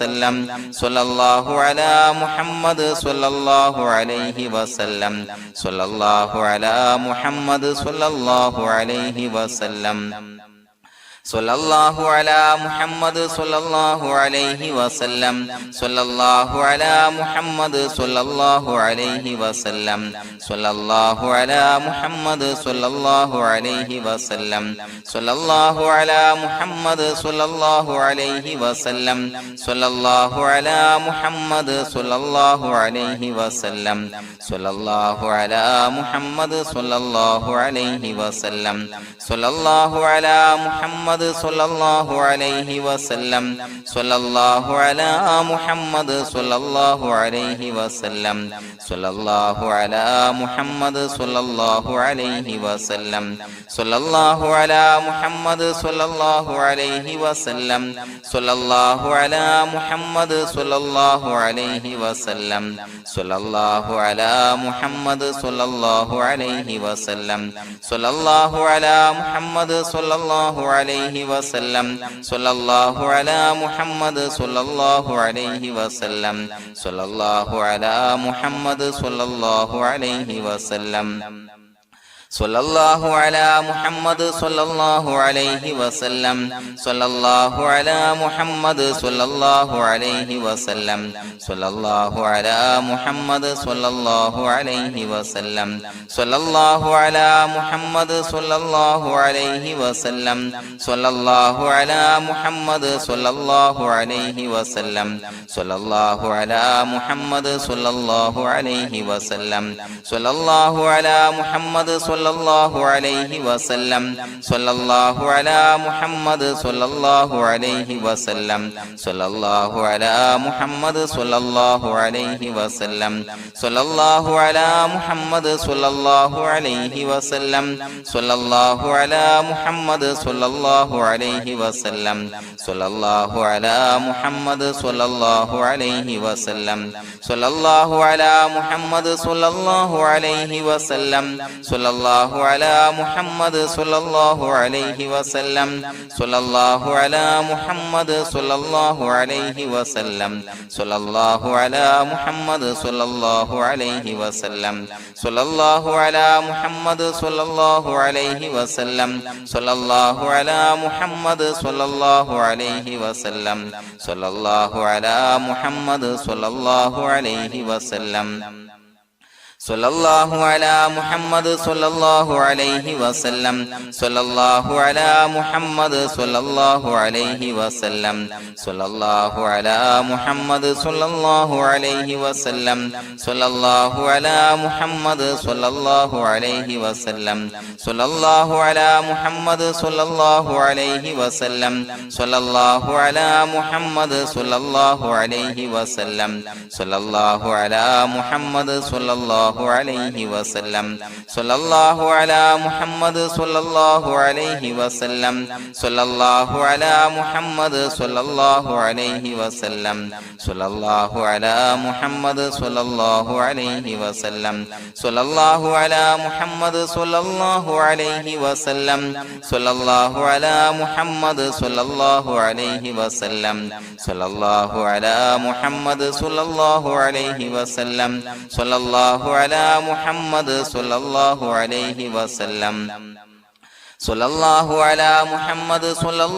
വസല്ലം സ്വല്ലല്ലാഹു അലാ മുഹമ്മദ് സ്വല്ലല്ലാഹു അലൈഹി വസല്ലം സ്വല്ലല്ലാഹു അലാ മുഹമ്മദ് സ്വല്ലല്ലാഹു അലൈഹി വസല്ലം സ്വല്ലല്ലാഹു അലാ മുഹമ്മദ് സ്വല്ലല്ലാഹു അലൈഹി വസല്ലം സ്വല്ലല്ലാഹു അലാ മുഹമ്മദ് സ്വല്ലല്ലാഹു അലൈഹി വസല്ലം സ്വല്ലല്ലാഹു അലാ മുഹമ്മദ് സ്വല്ലല്ലാഹു അലൈഹി വസല്ലം സ്വല്ലല്ലാഹു അലാ മുഹമ്മദ് സ്വല്ലല്ലാഹു അലൈഹി വസല്ലം സ്വല്ലല്ലാഹു അലാ മുഹമ്മദ് സ്വല്ലല്ലാഹു അലൈഹി വസല്ലം സ്വല്ലല്ലാഹു അലാ മുഹമ്മദ് സ്വല്ലല്ലാഹു അലൈഹി വസല്ലം സ്വല്ലല്ലാഹു അലാ മുഹമ്മദ് സ്വല്ലല്ലാഹു അലൈഹി വസല്ലം സ്വല്ലല്ലാഹു അലാ മുഹമ്മദ് സ്വല്ലല്ലാഹു അലൈഹി വസല്ലം സ്വല്ലല്ലാഹു അലാ മുഹമ്മദ് സ്വല്ലല്ലാഹു അലൈഹി വസല്ലം സ്വല്ലല്ലാഹു അലാ മുഹമ്മദ് സ്വല്ലല്ലാഹു അലൈഹി വസല്ലം സ്വല്ലല്ലാഹു അലാ മുഹമ്മദ് സ്വല്ലല്ലാഹു അലൈഹി വസല്ലം സ്വല്ലല്ലാഹു അലാ മുഹമ്മദ് സ്വല്ലല്ലാഹു അലൈഹി വസല്ലം സ്വല്ലല്ലാഹു അലാ മുഹമ്മദ് സ്വല്ലല്ലാഹു അലൈഹി വസല്ലം സ്വല്ലല്ലാഹു അലാ മുഹമ്മദ് സ്വല്ലല്ലാഹു അലൈഹി വസല്ലം സ്വല്ലല്ലാഹു അലാ മുഹമ്മദ് സ്വല്ലല്ലാഹു അലൈഹി വസല്ലം സ്വല്ലല്ലാഹു അലാ മുഹമ്മദ് സ്വല്ലല്ലാഹു അലൈഹി വസല്ലം സ്വല്ലല്ലാഹു അലാ മുഹമ്മദ് സ്വല്ലല്ലാഹു അലൈഹി വസല്ലം സ്വല്ലല്ലാഹു അലാ മുഹമ്മദ് സ്വല്ലല്ലാഹു അലൈഹി വസല്ലം സ്വല്ലല്ലാഹു അലാ മുഹമ്മദ് സ്വല്ലല്ലാഹു അലൈഹി വസല്ലം സ്വല്ലല്ലാഹു അലാ മുഹമ്മദ് സ്വല്ലല്ലാഹു അലൈഹി വസല്ലം സ്വല്ലല്ലാഹു അലാ മുഹമ്മദ് സ്വല്ലല്ലാഹു അലൈഹി വസല്ലം സ്വല്ലല്ലാഹു അലാ മുഹമ്മദ് സ്വല്ലല്ലാഹു അലൈഹി വസല്ലം സ്വല്ലല്ലാഹു അലാ മുഹമ്മദ് സ്വല്ലല്ലാഹു അലൈഹി വസല്ലം സ്വല്ലല്ലാഹു അലാ മുഹമ്മദ് സ്വല്ലല്ലാഹു അലൈഹി വസല്ലം സ്വല്ലല്ലാഹു അലാ മുഹമ്മദ് സ്വല്ലല്ലാഹു അലൈഹി വസല്ലം സ്വല്ലല്ലാഹു അലാ മുഹമ്മദ് സ്വല്ലല്ലാഹു അലൈഹി വസല്ലം സ്വല്ലല്ലാഹു അലാ മുഹമ്മദ് സ്വല്ലല്ലാഹു അലൈഹി വസല്ലം സ്വല്ലല്ലാഹു അലാ മുഹമ്മദ് സ്വല്ലല്ലാഹു അലൈഹി വസല്ലം സ്വല്ലല്ലാഹു അലാ മുഹമ്മദ് സ്വല്ലല്ലാഹു അലൈഹി വസല്ലം സ്വല്ലല്ലാഹു അലാ മുഹമ്മദ് സ്വല്ലല്ലാഹു അലൈഹി വസല്ലം സ്വല്ലല്ലാഹു അലാ മുഹമ്മദ് സ്വല്ലല്ലാഹു അലൈഹി വസല്ലം സ്വല്ലല്ലാഹു അലാ മുഹമ്മദ് സ്വല്ലല്ലാഹു അലൈഹി വസല്ലം സ്വല്ലല്ലാഹു അലാ മുഹമ്മദ് സ്വല്ലല്ലാഹു അലൈഹി വസല്ലം സ്വല്ലല്ലാഹു അലാ മുഹമ്മദ് സ്വല്ലല്ലാഹു അലൈഹി വസല്ലം സ്വല്ലല്ലാഹു അലാ മുഹമ്മദ് സ്വല്ലല്ലാഹു അലൈഹി വസല്ലം സ്വല്ലല്ലാഹു അലാ മുഹമ്മദ് സ്വല്ലല്ലാഹു അലൈഹി വസല്ലം സ്വല്ലല്ലാഹു അലാ മുഹമ്മദ് സ്വല്ലല്ലാഹു അലൈഹി വസല്ലം സ്വല്ലല്ലാഹു അലാ മുഹമ്മദ് സ്വല്ലല്ലാഹു അലൈഹി വസല്ലം സ്വല്ലല്ലാഹു അലാ മുഹമ്മദ് സ്വല്ലല്ലാഹു അലൈഹി വസല്ലം സ്വല്ലല്ലാഹു അലാ മുഹമ്മദ് സ്വല്ലല്ലാഹു അലൈഹി വസല്ലം സ്വല്ലല്ലാഹു അലാ മുഹമ്മദ് സ്വല്ലല്ലാഹു അലൈഹി വസല്ലം സ്വല്ലല്ലാഹു അലാ മുഹമ്മദ് സ്വല്ലല്ലാഹു അലൈഹി വസല്ലം സ്വല്ലല്ലാഹു അലാ മുഹമ്മദ് സ്വല്ലല്ലാഹു അലൈഹി വസല്ലം സ്വല്ലല്ലാഹു അലാ മുഹമ്മദ് സ്വല്ലല്ലാഹു അലൈഹി വസല്ലം സ്വല്ലല്ലാഹു അലാ മുഹമ്മദ് സ്വല്ലല്ലാഹു അലൈഹി വസല്ലം സ്വല്ലല്ലാഹു അലാ മുഹമ്മദ് സ്വല്ലല്ലാഹു അലൈഹി വസല്ലം സ്വല്ലല്ലാഹു അലാ മുഹമ്മദ് സ്വല്ലല്ലാഹു അലൈഹി വസല്ലം സ്വല്ലല്ലാഹു അലാ മുഹമ്മദ് സ്വല്ലല്ലാഹു അലൈഹി വസല്ലം സ്വല്ലല്ലാഹു അലാ മുഹമ്മദ്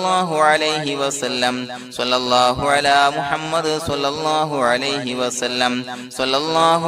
സ്വല്ലല്ലാഹു അലൈഹി വസല്ലം സ്വല്ലല്ലാഹു അലാ മുഹമ്മദ് സ്വല്ലല്ലാഹു അലൈഹി വസല്ലം സ്വല്ലല്ലാഹു അലാ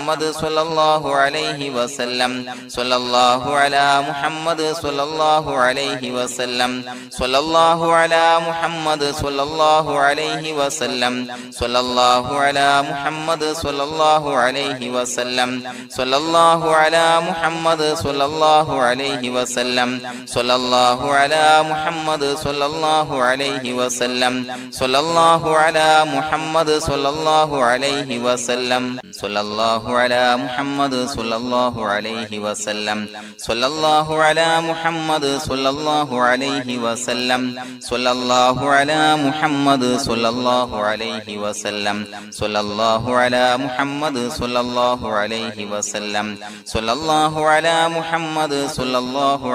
മുഹമ്മദ് സ്വല്ലല്ലാഹു അലൈഹി വസല്ലം സ്വല്ലല്ലാഹു അലാ മുഹമ്മദ് സ്വല്ലല്ലാഹു അലൈഹി വസല്ലം സ്വല്ലല്ലാഹു അലാ മുഹമ്മദ് സ്വല്ലല്ലാഹു അലൈഹി വസല്ലം സ്വല്ലല്ലാഹു അലാ മുഹമ്മദ് സ്വല്ലല്ലാഹു അലൈഹി വസല്ലം സ്വല്ലല്ലാഹു അലാ മുഹമ്മദ് സ്വല്ലല്ലാഹു അലൈഹി വസല്ലം സ്വല്ലല്ലാഹു അലാ മുഹമ്മദ് സ്വല്ലല്ലാഹു അലൈഹി വസല്ലം സ്വല്ലല്ലാഹു അലാ മുഹമ്മദ് സ്വല്ലല്ലാഹു അലൈഹി വസല്ലം സ്വല്ലല്ലാഹു അലാ മുഹമ്മദ് സ്വല്ലല്ലാഹു അലൈഹി വസല്ലം സ്വല്ലല്ലാഹു അലാ മുഹമ്മദ് സ്വല്ലല്ലാഹു അലൈഹി വസല്ലം സ്വല്ലല്ലാഹു അലാ മുഹമ്മദ് സ്വല്ലല്ലാഹു അലൈഹി വസല്ലം സ്വല്ലല്ലാഹു അലാ മുഹമ്മദ് സ്വല്ലല്ലാഹു അലൈഹി വസല്ലം സ്വല്ലല്ലാഹു അലാ മുഹമ്മദ് സ്വല്ലല്ലാഹു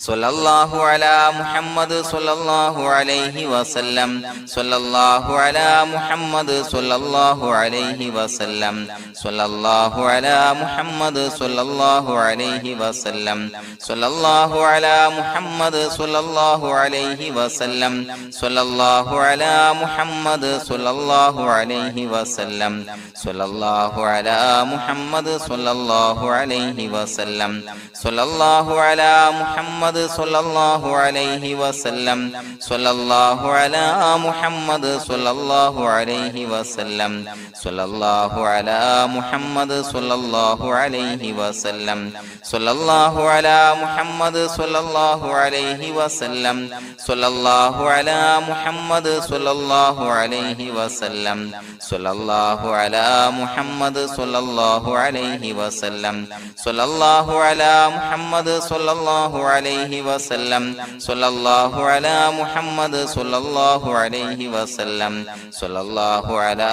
സ്വല്ലല്ലാഹു അലാ മുഹമ്മദ് സ്വല്ലല്ലാഹു അലൈഹി വസല്ലം സ്വല്ലല്ലാഹു അലാ മുഹമ്മദ് സ്വല്ലല്ലാഹു അലൈഹി വസല്ലം സ്വല്ലല്ലാഹു അലാ മുഹമ്മദ് സ്വല്ലല്ലാഹു അലൈഹി വസല്ലം സ്വല്ലല്ലാഹു അലാ മുഹമ്മദ് സ്വല്ലല്ലാഹു അലൈഹി വസല്ലം സ്വല്ലല്ലാഹു അലാ മുഹമ്മദ് സ്വല്ലല്ലാഹു അലൈഹി വസല്ലം സ്വല്ലല്ലാഹു അലാ മുഹമ്മദ് സ്വല്ലല്ലാഹു അലൈഹി വസല്ലം സ്വല്ലല്ലാഹു അലാ മുഹമ്മദ് സ്വല്ലല്ലാഹു അലൈഹി വസല്ലം സ്വല്ലല്ലാഹു അലാ മുഹമ്മദ് സ്വല്ലല്ലാഹു അലൈഹി വസല്ലം സ്വല്ലല്ലാഹു അലാ മുഹമ്മദ് സ്വല്ലല്ലാഹു അലൈഹി വസല്ലം സ്വല്ലല്ലാഹു അലാ മുഹമ്മദ് സ്വല്ലല്ലാഹു അലൈഹി വസല്ലം സ്വല്ലല്ലാഹു അലാ മുഹമ്മദ് സ്വല്ലല്ലാഹു അലൈഹി വസല്ലം സ്വല്ലല്ലാഹു അലാ മുഹമ്മദ് സ്വല്ലല്ലാഹു അലൈഹി വസല്ലം സ്വല്ലല്ലാഹു അലാ മുഹമ്മദ് സ്വല്ലല്ലാഹു അലൈഹി വസല്ലം സ്വല്ലല്ലാഹു അലാ മുഹമ്മദ് സ്വല്ലല്ലാഹു അലൈഹി വസല്ലം സ്വല്ലല്ലാഹു അലാ മുഹമ്മദ് സ്വല്ലല്ലാഹു അലൈഹി വസല്ലം സ്വല്ലല്ലാഹു അലാ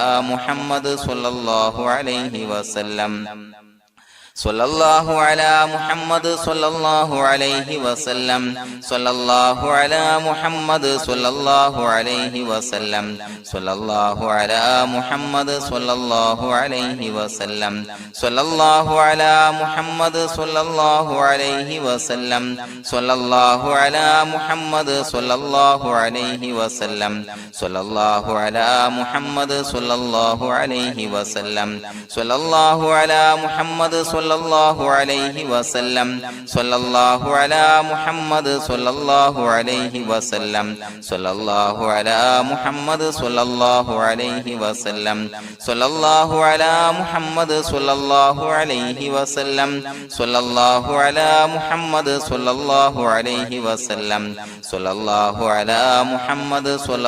മുഹമ്മദ് സ്വല്ലല്ലാഹു അലൈഹി വസല്ലം സ്വല്ലല്ലാഹു അലാ മുഹമ്മദ് സ്വല്ലല്ലാഹു അലൈഹി വസല്ലം സ്വല്ലല്ലാഹു അലാ മുഹമ്മദ് സ്വല്ലല്ലാഹു അലൈഹി വസല്ലം സ്വല്ലല്ലാഹു അലാ മുഹമ്മദ് സ്വല്ലല്ലാഹു അലൈഹി വസല്ലം സ്വല്ലല്ലാഹു അലാ മുഹമ്മദ് സ്വല്ലല്ലാഹു അലൈഹി വസല്ലം സ്വല്ലല്ലാഹു അലാ മുഹമ്മദ് സ്വല്ലല്ലാഹു അലൈഹി വസല്ലം സ്വല്ലല്ലാഹു അലാ മുഹമ്മദ് സ്വല്ലല്ലാഹു അലൈഹി വസല്ലം സ്വല്ലല്ലാഹു അലാ മുഹമ്മദ് സ്വല്ലല്ലാഹു അലൈഹി വസല്ലം സ്വല്ലല്ലാഹു അലാ മുഹമ്മദ് സ്വല്ലല്ലാഹു അലൈഹി വസല്ലം സ്വല്ലല്ലാഹു അലാ മുഹമ്മദ് സ്വല്ലല്ലാഹു അലൈഹി വസല്ലം സ്വല്ലല്ലാഹു അലാ മുഹമ്മദ് സ്വല്ലല്ലാഹു അലൈഹി വസല്ലം സ്വല്ലല്ലാഹു അലാ മുഹമ്മദ് സ്വല്ലല്ലാഹു അലൈഹി വസല്ലം സ്വല്ലല്ലാഹു അലാ മുഹമ്മദ് സ്വല്ലല്ലാഹു അലൈഹി വസല്ലം സ്വല്ലല്ലാഹു അലാ മുഹമ്മദ് സ്വല്ലല്ലാഹു അലൈഹി വസല്ലം സ്വല്ലല്ലാഹു അലാ മുഹമ്മദ് സ്വല്ലല്ലാഹു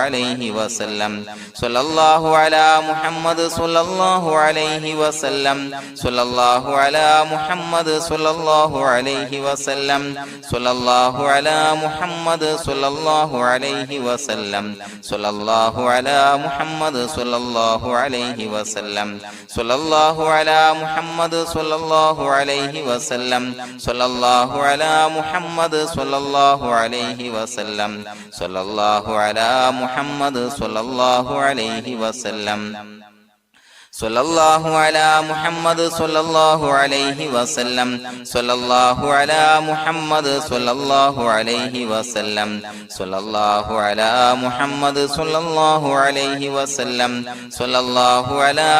അലൈഹി വസല്ലം സ്വല്ലല്ലാഹു അലാ മുഹമ്മദ് സ്വല്ലല്ലാഹു അലൈഹി വസല്ലം സ്വല്ലല്ലാഹു അലാ മുഹമ്മദ് സ്വല്ലല്ലാഹു അലൈഹി വസല്ലം സ്വല്ലല്ലാഹു അലാ മുഹമ്മദ് സ്വല്ലല്ലാഹു അലൈഹി വസല്ലം സ്വല്ലല്ലാഹു അലാ മുഹമ്മദ് സ്വല്ലല്ലാഹു അലൈഹി വസല്ലം സ്വല്ലല്ലാഹു അലാ മുഹമ്മദ് സ്വല്ലല്ലാഹു അലൈഹി വസല്ലം സ്വല്ലല്ലാഹു അലാ മുഹമ്മദ് സ്വല്ലല്ലാഹു അലൈഹി വസല്ലം സ്വല്ലല്ലാഹു അലാ മുഹമ്മദ് സ്വല്ലല്ലാഹു അലൈഹി വസല്ലം സ്വല്ലല്ലാഹു അലാ മുഹമ്മദ് സ്വല്ലല്ലാഹു അലൈഹി വസല്ലം സ്വല്ലല്ലാഹു അലാ മുഹമ്മദ് സ്വല്ലല്ലാഹു അലൈഹി വസല്ലം സ്വല്ലല്ലാഹു അലാ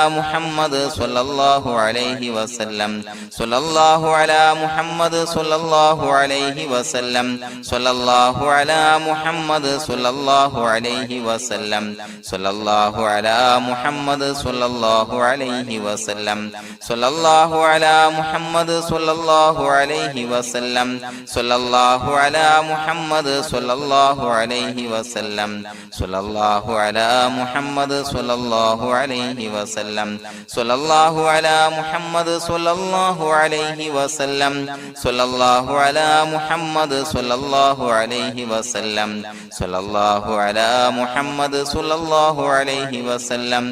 മുഹമ്മദ് സ്വല്ലല്ലാഹു അലൈഹി വസല്ലം സ്വല്ലല്ലാഹു അലാ മുഹമ്മദ് സ്വല്ലല്ലാഹു അലൈഹി വസല്ലം സ്വല്ലല്ലാഹു അലാ മുഹമ്മദ് സ്വല്ലല്ലാഹു അലൈഹി വസല്ലം സ്വല്ലല്ലാഹു അലാ മുഹമ്മദ് സ്വല്ലല്ലാഹു അലൈഹി വസല്ലം സ്വല്ലല്ലാഹു അലാ മുഹമ്മദ് സ്വല്ലല്ലാഹു അലൈഹി വസല്ലം സ്വല്ലല്ലാഹു അലാ മുഹമ്മദ് സ്വല്ലല്ലാഹു അലൈഹി വസല്ലം സ്വല്ലല്ലാഹു അലാ മുഹമ്മദ് സ്വല്ലല്ലാഹു അലൈഹി വസല്ലം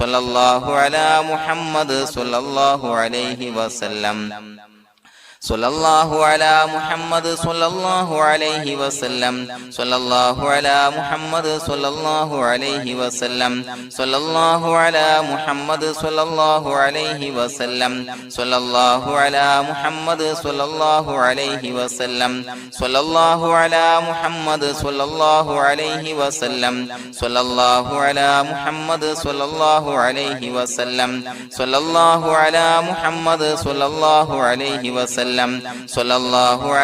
സ്വല്ലല്ലാഹു അലാ മുഹമ്മദ് സ്വല്ലല്ലാഹു അലൈഹി വസല്ലം സ്വല്ലല്ലാഹു അലാ മുഹമ്മദ് സ്വല്ലല്ലാഹു അലൈഹി വസല്ലം സ്വല്ലല്ലാഹു അലാ മുഹമ്മദ് സ്വല്ലല്ലാഹു അലൈഹി വസല്ലം സ്വല്ലല്ലാഹു അലാ മുഹമ്മദ് സ്വല്ലല്ലാഹു അലൈഹി വസല്ലം സ്വല്ലല്ലാഹു അലാ മുഹമ്മദ് സ്വല്ലല്ലാഹു അലൈഹി വസല്ലം സ്വല്ലല്ലാഹു അലാ മുഹമ്മദ് സ്വല്ലല്ലാഹു അലൈഹി വസല്ലം സ്വല്ലല്ലാഹു അലാ മുഹമ്മദ് സ്വല്ലല്ലാഹു അലൈഹി വസല്ലം സ്വല്ലല്ലാഹു അലാ മുഹമ്മദ് സ്വല്ലല്ലാഹു അലൈഹി വസല്ലം സ്വല്ലല്ലാഹു അലാ മുഹമ്മദ് സ്വല്ലല്ലാഹു അലൈഹി വസല്ലം സ്വല്ലല്ലാഹു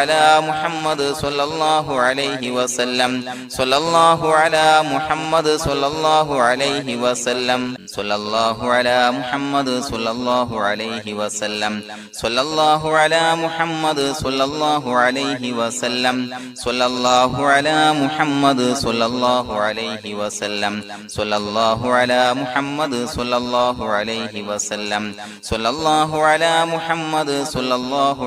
അലാ മുഹമ്മദ് സ്വല്ലല്ലാഹു അലൈഹി വസല്ലം സ്വല്ലല്ലാഹു അലാ മുഹമ്മദ് സ്വല്ലല്ലാഹു അലൈഹി വസല്ലം സ്വല്ലല്ലാഹു അലാ മുഹമ്മദ് സ്വല്ലല്ലാഹു അലൈഹി വസല്ലം സ്വല്ലല്ലാഹു അലാ മുഹമ്മദ് സ്വല്ലല്ലാഹു അലൈഹി വസല്ലം സ്വല്ലല്ലാഹു അലാ മുഹമ്മദ് സ്വല്ലല്ലാഹു അലൈഹി വസല്ലം സ്വല്ലല്ലാഹു അലാ മുഹമ്മദ് സ്വല്ലല്ലാഹു അലൈഹി വസല്ലം സ്വല്ലല്ലാഹു അലാ മുഹമ്മദ് സ്വല്ലല്ലാഹു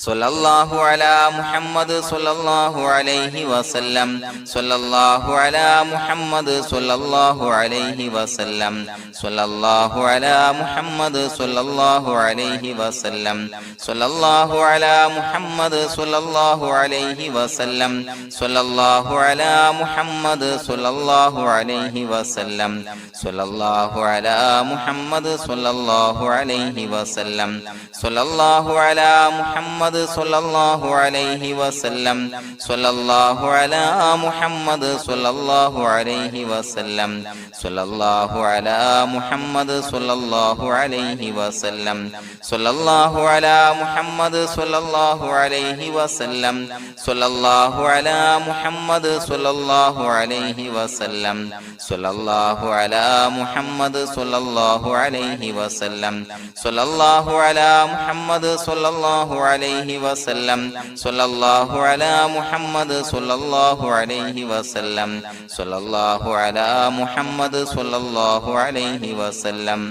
സ്വല്ലല്ലാഹു അലാ മുഹമ്മദ് സ്വല്ലല്ലാഹു അലൈഹി വസല്ലം സ്വല്ലല്ലാഹു അലാ മുഹമ്മദ് സ്വല്ലല്ലാഹു അലൈഹി വസല്ലം സ്വല്ലല്ലാഹു അലാ മുഹമ്മദ് സ്വല്ലല്ലാഹു അലൈഹി വസല്ലം സ്വല്ലല്ലാഹു അലാ മുഹമ്മദ് സ്വല്ലല്ലാഹു അലൈഹി വസല്ലം സ്വല്ലല്ലാഹു അലാ മുഹമ്മദ് സ്വല്ലല്ലാഹു അലൈഹി വസല്ലം സ്വല്ലല്ലാഹു അലാ മുഹമ്മദ് സ്വല്ലല്ലാഹു അലൈഹി വസല്ലം സ്വല്ലല്ലാഹു അലാ മുഹമ്മദ് സ്വല്ലല്ലാഹു അലൈഹി വസല്ലം സ്വല്ലല്ലാഹു അലാ മുഹമ്മദ് സ്വല്ലല്ലാഹു അലൈഹി വസല്ലം സ്വല്ലല്ലാഹു അലാ മുഹമ്മദ് സ്വല്ലല്ലാഹു അലൈഹി വസല്ലം സ്വല്ലല്ലാഹു അലാ മുഹമ്മദ് സ്വല്ലല്ലാഹു അലൈഹി വസല്ലം സ്വല്ലല്ലാഹു അലാ മുഹമ്മദ് സ്വല്ലല്ലാഹു അലൈഹി വസല്ലം സ്വല്ലല്ലാഹു അലാ മുഹമ്മദ് സ്വല്ലല്ലാഹു അലൈഹി വസല്ലം സ്വല്ലല്ലാഹു അലാ മുഹമ്മദ് സ്വല്ലല്ലാഹു അലൈഹി വസല്ലം സ്വല്ലല്ലാഹു അലാ മുഹമ്മദ് സ്വല്ലല്ലാഹു അലൈഹി വസല്ലം സ്വല്ലല്ലാഹു അലാ മുഹമ്മദ് സ്വല്ലല്ലാഹു അലൈഹി വസല്ലം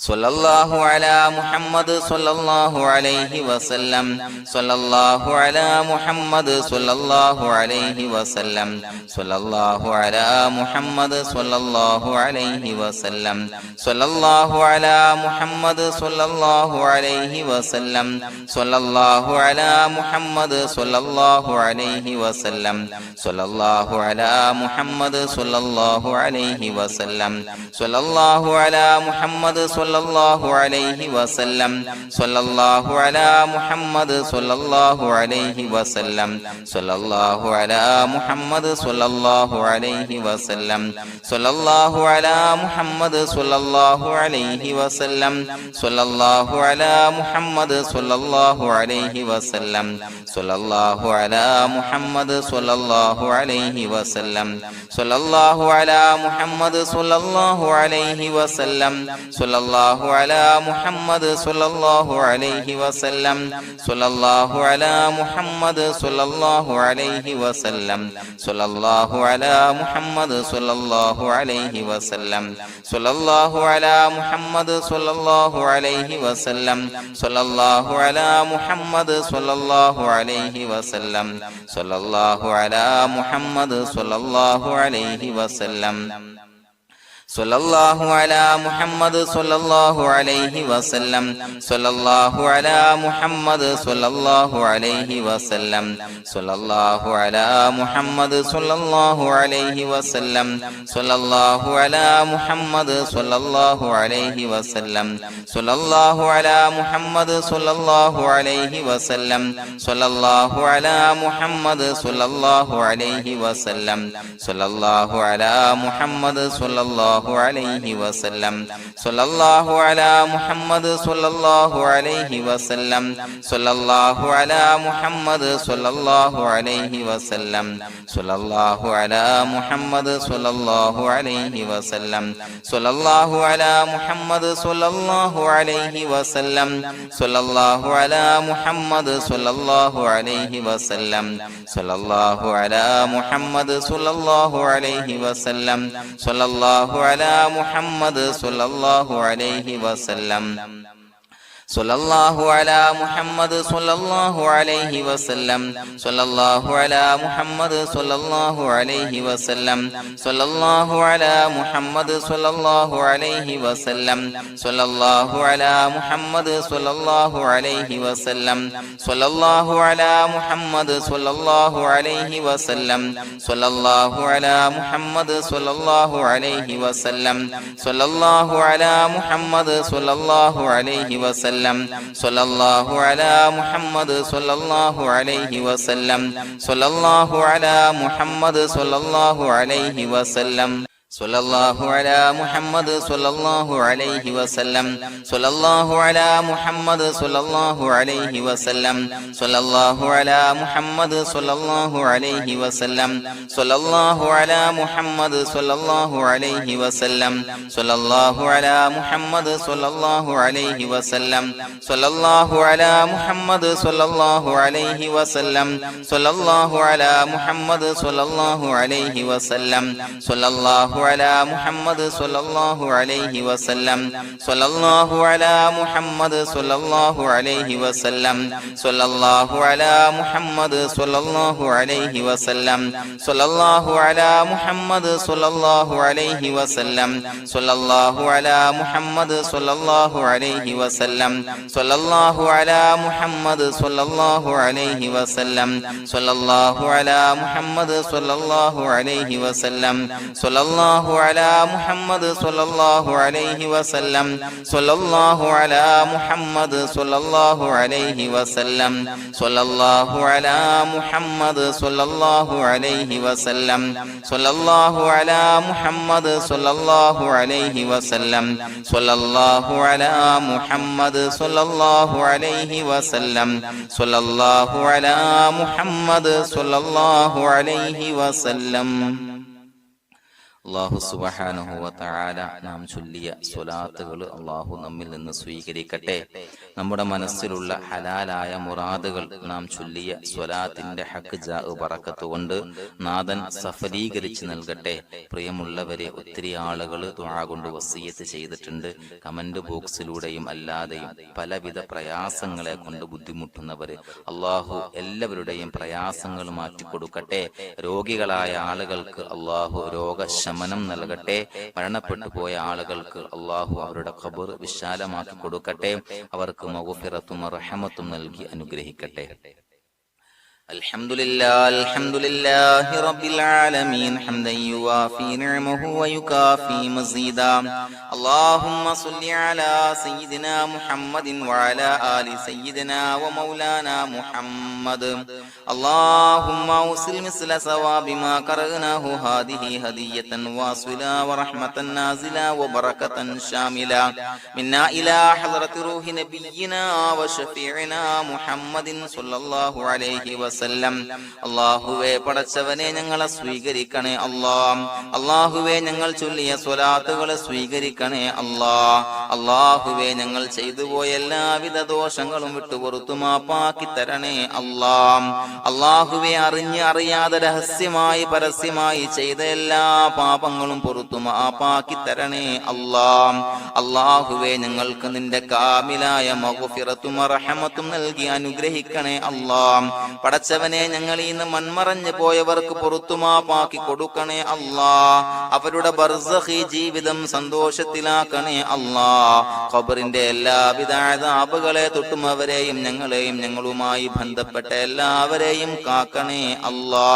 സ്വല്ലല്ലാഹു അലാ മുഹമ്മദ് സ്വല്ലല്ലാഹു അലൈഹി വസല്ലം സ്വല്ലല്ലാഹു അലാ മുഹമ്മദ് സ്വല്ലല്ലാഹു അലൈഹി വസല്ലം സ്വല്ലല്ലാഹു അലാ മുഹമ്മദ് സ്വല്ലല്ലാഹു അലൈഹി വസല്ലം സ്വല്ലല്ലാഹു അലാ മുഹമ്മദ് സ്വല്ലല്ലാഹു അലൈഹി വസല്ലം സ്വല്ലല്ലാഹു അലാ മുഹമ്മദ് സ്വല്ലല്ലാഹു അലൈഹി വസല്ലം സ്വല്ലല്ലാഹു അലാ മുഹമ്മദ് സ്വല്ലല്ലാഹു അലൈഹി വസല്ലം സ്വല്ലല്ലാഹു അലാ മുഹമ്മദ് സ്വല്ലല്ലാഹു അലൈഹി വസല്ലം സ്വല്ലല്ലാഹു അലാ മുഹമ്മദ് സ്വല്ലല്ലാഹു അലൈഹി വസല്ലം സ്വല്ലല്ലാഹു അലാ മുഹമ്മദ് സ്വല്ലല്ലാഹു അലൈഹി വസല്ലം സ്വല്ലല്ലാഹു അലാ മുഹമ്മദ് സ്വല്ലല്ലാഹു അലൈഹി വസല്ലം സ്വല്ലല്ലാഹു അലാ മുഹമ്മദ് സ്വല്ലല്ലാഹു അലൈഹി വസല്ലം സ്വല്ലല്ലാഹു അലാ മുഹമ്മദ് സ്വല്ലല്ലാഹു അലൈഹി വസല്ലം സ്വല്ലല്ലാഹു അലാ മുഹമ്മദ് സ്വല്ലല്ലാഹു അലൈഹി വസല്ലം സ്വല്ലല്ലാഹു അലാ മുഹമ്മദ് സ്വല്ലല്ലാഹു അലൈഹി വസല്ലം സ്വല്ലല്ലാഹു അലാ മുഹമ്മദ് സ്വല്ലല്ലാഹു അലൈഹി വസല്ലം സ്വല്ലല്ലാഹു അലാ മുഹമ്മദ് സ്വല്ലല്ലാഹു അലൈഹി വസല്ലം സ്വല്ലല്ലാഹു അലാ മുഹമ്മദ് സ്വല്ലല്ലാഹു അലൈഹി വസല്ലം സ്വല്ലല്ലാഹു അലാ മുഹമ്മദ് സ്വല്ലല്ലാഹു അലൈഹി വസല്ലം സ്വല്ലല്ലാഹു അലാ മുഹമ്മദ് സ്വല്ലല്ലാഹു അലൈഹി വസല്ലം സ്വല്ലല്ലാഹു അലാ മുഹമ്മദ് സ്വല്ലല്ലാഹു അലൈഹി വസല്ലം സ്വല്ലല്ലാഹു അലാ മുഹമ്മദ് സ്വല്ലല്ലാഹു അലൈഹി വസല്ലം സ്വല്ലല്ലാഹു അലാ മുഹമ്മദ് സ്വല്ലല്ലാഹു അലൈഹി വസല്ലം സ്വല്ലല്ലാഹു അലാ മുഹമ്മദ് സ്വല്ലല്ലാഹു അലൈഹി വസല്ലം സ്വല്ലല്ലാഹു അലാ മുഹമ്മദ് സ്വല്ലല്ലാഹു അലൈഹി വസല്ലം സ്വല്ലല്ലാഹു അലാ മുഹമ്മദ് സ്വല്ലല്ലാഹു അലൈഹി വസല്ലം സ്വല്ലല്ലാഹു അലാ മുഹമ്മദ് സ്വല്ലല്ലാഹു അലൈഹി വസല്ലം സ്വല്ലല്ലാഹു അലാ മുഹമ്മദ് സ്വല്ലല്ലാഹു അലൈഹി വസല്ലം സ്വല്ലല്ലാഹു അലാ മുഹമ്മദ് സ്വല്ലല്ലാഹു അലൈഹി വസല്ലം സ്വല്ലല്ലാഹു അലാ മുഹമ്മദ് സ്വല്ലല്ലാഹു അലൈഹി വസല്ലം സ്വല്ലല്ലാഹു അലാ മുഹമ്മദ് സ്വല്ലല്ലാഹു അലൈഹി വസല്ലം സ്വല്ലല്ലാഹു അലാ മുഹമ്മദ് സ്വല്ലല്ലാഹു അലൈഹി വസല്ലം സ്വല്ലല്ലാഹു അലാ മുഹമ്മദ് സ്വല്ലല്ലാഹു അലൈഹി വസല്ലം സ്വല്ലല്ലാഹു അലാ മുഹമ്മദ് സ്വല്ലല്ലാഹു അലൈഹി വസല്ലം സ്വല്ലല്ലാഹു അലാ മുഹമ്മദ് സ്വല്ലല്ലാഹു അലൈഹി വസല്ലം സ്വല്ലല്ലാഹു അലാ മുഹമ്മദ് സ്വല്ലല്ലാഹു അലൈഹി വസല്ലം സ്വല്ലല്ലാഹു അലാ മുഹമ്മദ് സ്വല്ലല്ലാഹു അലൈഹി വസല്ലം സ്വല്ലല്ലാഹു അലാ മുഹമ്മദ് സ്വല്ലല്ലാഹു അലൈഹി വസല്ലം സ്വല്ലല്ലാഹു അലാ മുഹമ്മദ് സ്വല്ലല്ലാഹു അലൈഹി വസല്ലം സ്വല്ലല്ലാഹു അലാ മുഹമ്മദ് സ്വല്ലല്ലാഹു അലൈഹി വസല്ലം സ്വല്ലല്ലാഹു അലാ മുഹമ്മദ് സ്വല്ലല്ലാഹു അലൈഹി വസല്ലം സ്വല്ലല്ലാഹു അലാ മുഹമ്മദ് സ്വല്ലല്ലാഹു അലൈഹി വസല്ലം സ്വല്ലല്ലാഹു അലാ മുഹമ്മദ് സ്വല്ലല്ലാഹു അലൈഹി വസല്ലം സ്വല്ലല്ലാഹു അലാ മുഹമ്മദ് സ്വല്ലല്ലാഹു അലൈഹി വസല്ലം സ്വല്ലല്ലാഹു അലാ മുഹമ്മദ് സ്വല്ലല്ലാഹു അലൈഹി വസല്ലം സ്വല്ലല്ലാഹു അലാ മുഹമ്മദ് സ്വല്ലല്ലാഹു അലൈഹി വസല്ലം സ്വല്ലല്ലാഹു അലാ മുഹമ്മദ് സ്വല്ലല്ലാഹു അലൈഹി വസല്ലം സ്വല്ലല്ലാഹു അലാ മുഹമ്മദ് സ്വല്ലല്ലാഹു അലൈഹി വസല്ലം സ്വല്ലല്ലാഹു അലാ മുഹമ്മദ് സ്വല്ലല്ലാഹു അലൈഹി വസല്ലം സ്വല്ലല്ലാഹു അലാ മുഹമ്മദ് സ്വല്ലല്ലാഹു അലൈഹി വസല്ലം സ്വല്ലല്ലാഹു അലാ മുഹമ്മദ് സ്വല്ലല്ലാഹു അലൈഹി വസല്ലം സ്വല്ലല്ലാഹു അലാ മുഹമ്മദ് സ്വല്ലല്ലാഹു അലൈഹി വസല്ലം സ്വല്ലല്ലാഹു അലാ മുഹമ്മദ് സ്വല്ലല്ലാഹു അലൈഹി വസല്ലം സ്വല്ലല്ലാഹു അലാ മുഹമ്മദ് സ്വല്ലല്ലാഹു അലൈഹി വസല്ലം സ്വല്ലല്ലാഹു അലാ മുഹമ്മദ് സ്വല്ലല്ലാഹു അലൈഹി വസല്ലം സ്വല്ലല്ലാഹു അലാ മുഹമ്മദ് സ്വല്ലല്ലാഹു അലൈഹി വസല്ലം സ്വല്ലല്ലാഹു അലാ മുഹമ്മദ് സ്വല്ലല്ലാഹു അലൈഹി വസല്ലം സ്വല്ലല്ലാഹു അലാ മുഹമ്മദ് സ്വല്ലല്ലാഹു അലൈഹി വസല്ലം സ്വല്ലല്ലാഹു അലാ മുഹമ്മദ് സ്വല്ലല്ലാഹു അലൈഹി വസല്ലം സ്വല്ലല്ലാഹു അലാ മുഹമ്മദ് സ്വല്ലല്ലാഹു അലൈഹി വസല്ലം സ്വല്ലല്ലാഹു അലാ മുഹമ്മദ് സ്വല്ലല്ലാഹു അലൈഹി വസല്ലം സ്വല്ലല്ലാഹു അലാ മുഹമ്മദ് സ്വല്ലല്ലാഹു അലൈഹി വസല്ലം സ്വല്ലല്ലാഹു അലാ മുഹമ്മദ് സ്വല്ലല്ലാഹു അലൈഹി വസല്ലം. അല്ലാഹു സുബ്ഹാനഹു വ തആല നാം ചൊല്ലിയ സ്വലാത്തുകൾ അല്ലാഹു നമ്മിൽ നിന്ന് സ്വീകരിക്കട്ടെ. നമ്മുടെ മനസ്സിലുള്ള ഹലാലായ മുറാദുകൾ നാം ചൊല്ലിയ സ്വലാത്തിന്റെ ഹഖ് ജാ ബറക്കത്ത് കൊണ്ട് നാഥൻ സഫലീകരിച്ച് നൽകട്ടെ. പ്രിയമുള്ളവരെ, ഒത്തിരി ആളുകൾ ദുആ കൊണ്ട് വസിയത്ത് ചെയ്തിട്ടുണ്ട്. കമന്റ് ബോക്സിലൂടെയും അല്ലാതെയും പലവിധ പ്രയാസങ്ങളെ കൊണ്ട് ബുദ്ധിമുട്ടുന്നവര് അല്ലാഹു എല്ലാവരുടെയും പ്രയാസങ്ങൾ മാറ്റിക്കൊടുക്കട്ടെ. രോഗികളായ ആളുകൾക്ക് അല്ലാഹു രോഗശമനം നൽകട്ടെ. മരണപ്പെട്ടു പോയ ആളുകൾക്ക് അല്ലാഹു അവരുടെ ഖബർ വിശാലമാക്കി കൊടുക്കട്ടെ. അവർക്ക് മഗ്ഫിറത്തും റഹ്മത്തും നൽകി അനുഗ്രഹിക്കട്ടെ. അൽഹംദുലില്ലാഹി റബ്ബിൽ ആലമീൻ ഹംദൻ യുവാഫി നിഅമഹു വയുകാഫി മസീദാ. അല്ലാഹുമ്മ സ്വല്ലി അലാ സയ്യിദിനാ മുഹമ്മദിൻ വഅലാ ആലി സയ്യിദിനാ വമൗലാനാ മുഹമ്മദ്. അല്ലാഹുമ്മ ഉസിൽ മിസ്ല സവാബി മാ ഖറഅനാഹു ഹാദിഹി ഹദിയതൻ വാസിലാ വറഹ്മതൻ നാസിലാ വബറകതൻ ശാമിലാ മിന്നാ ഇലാ ഹളറത്തി റൂഹി നബിയിനാ വശഫീഇനാ മുഹമ്മദിൻ സ്വല്ലല്ലാഹു അലൈഹി വസല്ലം. അല്ലാഹുവേ, പടച്ചവനെ ഞങ്ങളെ സ്വീകരിക്കണേ അല്ലാ. അല്ലാഹുവേ, ഞങ്ങൾ ചൊല്ലിയ സ്വലാത്തുകളെ സ്വീകരിക്കണേ അല്ലാ. അല്ലാഹുവേ, ഞങ്ങൾ ചെയ്തു പോയ എല്ലാവിധ ദോഷങ്ങളും വിട്ടുപുറത്തു മാപ്പാക്കി തരണേ അല്ലാ. അല്ലാഹുവേ, അറിഞ്ഞ് അറിയാതെ രഹസ്യമായി പരസ്യമായി ചെയ്ത എല്ലാ പാപങ്ങളും പുറത്തു മാപ്പാക്കി തരണേ അല്ലാ. അല്ലാഹുവേ, ഞങ്ങൾക്ക് നിന്റെ കാമിലായ മഗ്ഫിറത്തും റഹ്മത്തും നൽകി അനുഗ്രഹിക്കണേ അല്ലാ. പടച്ചവനെ, ഞങ്ങൾ ഇന്ന് മൺമറഞ്ഞു പോയവർക്ക് പുറത്തുമാപ്പാക്കി കൊടുക്കണേ അല്ലാ. അവരുടെ ബർസഖി ജീവിതം സന്തോഷത്തിലാക്കണേ അല്ലാ. ഖബറിന്റെ എല്ലാവിധ അദാബുകളെ തൊട്ടും അവരെയും ഞങ്ങളെയും ഞങ്ങളുമായി ബന്ധപ്പെട്ട എല്ലാവരെയും കാക്കണേ അല്ലാ.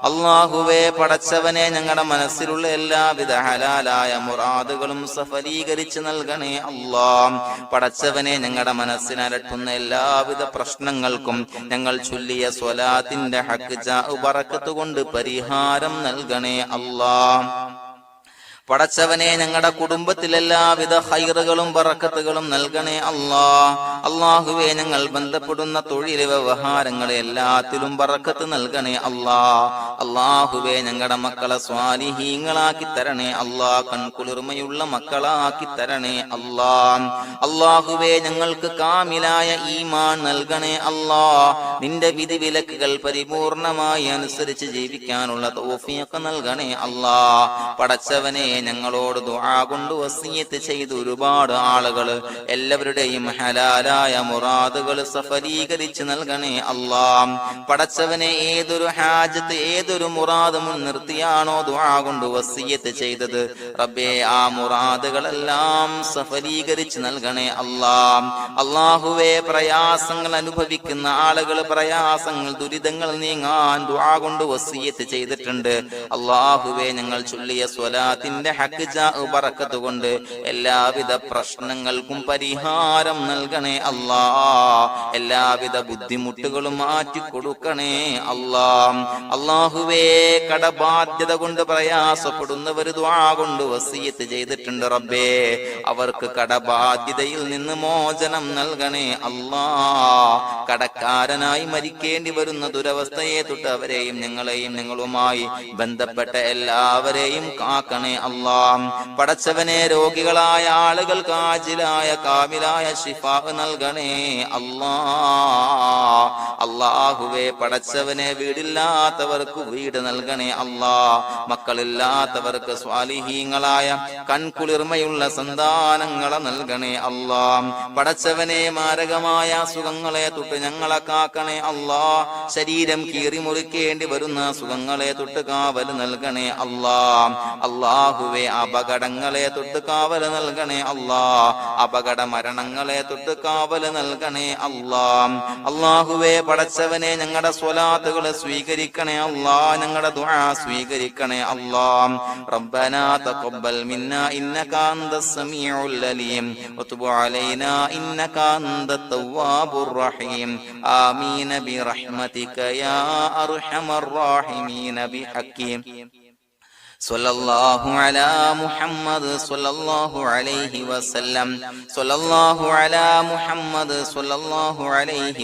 അല്ലാഹുവേ, പടച്ചവനെ, ഞങ്ങളുടെ മനസ്സിലുള്ള എല്ലാവിധ ഹലാലായ മുറാദുകളും സഫലീകരിച്ച് നൽകണേ അല്ലാ. പടച്ചവനെ, ഞങ്ങളുടെ മനസ്സിനലട്ടുന്ന എല്ലാവിധ പ്രശ്നങ്ങൾക്കും ഞങ്ങൾ ചൊല്ലിയ സ്വലാത്തിന്റെ ഹഖ് ജാ ബറക്കത്ത് കൊണ്ട് പരിഹാരം നൽകണേ അല്ലാ. പടച്ചവനെ, ഞങ്ങളുടെ കുടുംബത്തിൽ എല്ലാവിധ ഖൈറുകളും ബറക്കത്തുകളും നൽകണേ അല്ലാ. അല്ലാഹുവേ, ഞങ്ങൾ ബന്ധപ്പെടുന്ന തൊഴിൽ വ്യവഹാരങ്ങളെ എല്ലാത്തിലും ബറക്കത്ത് നൽകണേ അല്ലാ. അല്ലാഹുവേ, ഞങ്ങളുടെ മക്കളെ സ്വാലിഹീങ്ങളാക്കി തരണേ അല്ലാ. കൺകുളിർമയുള്ള മക്കളാക്കി തരണേ അല്ലാ. അല്ലാഹുവേ, ഞങ്ങൾക്ക് കാമിലായ ഈമാൻ നൽകണേ അല്ലാ. നിന്റെ വിധി വിലക്കുകൾ പരിപൂർണമായി അനുസരിച്ച് ജീവിക്കാനുള്ള തൗഫീഖ് നൽകണേ അല്ലാ. പടച്ചവനെ, ഞങ്ങളോട് ദുആ കൊണ്ട് വസിയത്ത് ചെയ്ത് ഒരുപാട് ആളുകൾ എല്ലാവരുടെയും ഹലാലായ മുറാദുകൾ സഫലീകരിച്ച് നൽകണേ അല്ലാ. പടച്ചവനെ, ഏതൊരു ഹാജത്ത് ഏതൊരു മുറാദ് മുൻനിർത്തിയാണോ ദുആ കൊണ്ട് വസിയത്ത് ചെയ്തത്, റബ്ബേ, ആ മുറാദുകളെല്ലാം സഫലീകരിച്ച് നൽകണേ അല്ലാ. അല്ലാഹുവേ, പ്രയാസങ്ങൾ അനുഭവിക്കുന്ന ആളുകൾ പ്രയാസങ്ങൾ ദുരിതങ്ങൾ നീങ്ങാൻ ദുആ കൊണ്ട് വസിയത്ത് ചെയ്തിട്ടുണ്ട്. അല്ലാഹുവേ, ഞങ്ങൾ ചൊല്ലിയ സ്വലാത്തിന്റെ ഹഖ് ജാ ബറക്കത്ത് കൊണ്ട് എല്ലാവിധ പ്രശ്നങ്ങൾക്കും പരിഹാരം നൽകണേ അല്ലാ. എല്ലാവിധ ബുദ്ധിമുട്ടുകളും മാറ്റിക്കൊടുക്കണേ അല്ലാ. അല്ലാഹുവേ, കടബാധ്യത കൊണ്ട് പ്രയാസപ്പെടുന്നവർ ദുആ കൊണ്ട് വസിയത്ത് ചെയ്തിട്ടുണ്ട്. റബ്ബേ, അവർക്ക് കടബാധ്യതയിൽ നിന്ന് മോചനം നൽകണേ അല്ലാ. കടക്കാരനായി മരിക്കേണ്ടി വരുന്ന ദുരവസ്ഥയെ തൊട്ട് അവരെയും ഞങ്ങളെയും ഞങ്ങളുമായി ബന്ധപ്പെട്ട എല്ലാവരെയും കാക്കണേ അല്ലാ. അല്ലാഹ്. പടച്ചവനെ രോഗികളായ ആളുകൾക്ക് ആജിലായ കാമിലായ ശിഫാ നൽകണേ അല്ലാഹ്. അല്ലാഹുവേ പടച്ചവനെ വീടില്ലാത്തവർക്ക് വീട് നൽകണേ അല്ലാഹ്. മക്കളില്ലാത്തവർക്ക് സ്വാലിഹീങ്ങളായ കൺകുളിർമയുള്ള സന്താനങ്ങളെ നൽകണേ അല്ലാഹ്. പടച്ചവനെ മാരകമായ അസുഖങ്ങളെ തൊട്ട് ഞങ്ങളെ കാക്കണേ അല്ലാഹ്. ശരീരം കീറി മുറിക്കേണ്ടി വരുന്ന അസുഖങ്ങളെ തൊട്ട് കാവൽ നൽകണേ അല്ലാഹ്. അല്ലാഹുവേ അപകടങ്ങളെ തൊട്ട് കാവൽ നൽകണേ അല്ലാഹ്. അപകട മരണങ്ങളെ തൊട്ട് കാവൽ നൽകണേ അല്ലാഹ്. അല്ലാഹുവേ പടച്ചവനെ ഞങ്ങളുടെ സ്വലാത്തുകൾ സ്വീകരിക്കണേ അല്ലാഹ്. ഞങ്ങളുടെ ദുആ സ്വീകരിക്കണേ അല്ലാഹ്. റബ്ബനാ തഖബ്ബൽ മിന്നാ ഇന്നക അൻതസ് സമീഉൽ അലീം വതുബ് അലൈനാ ഇന്നക അൻതത് തവ്വാബുർ റഹീം. ആമീൻ ബിറഹ്മതിക യാ അർഹമർ റഹീമീൻ ബിഹഖീം സ്വല്ലല്ലാഹു അലാ മുഹമ്മദ് സ്വല്ലല്ലാഹു അലൈഹി വസല്ലം. സ്വല്ലല്ലാഹു അലാ മുഹമ്മദ് സ്വല്ലല്ലാഹു അലൈഹി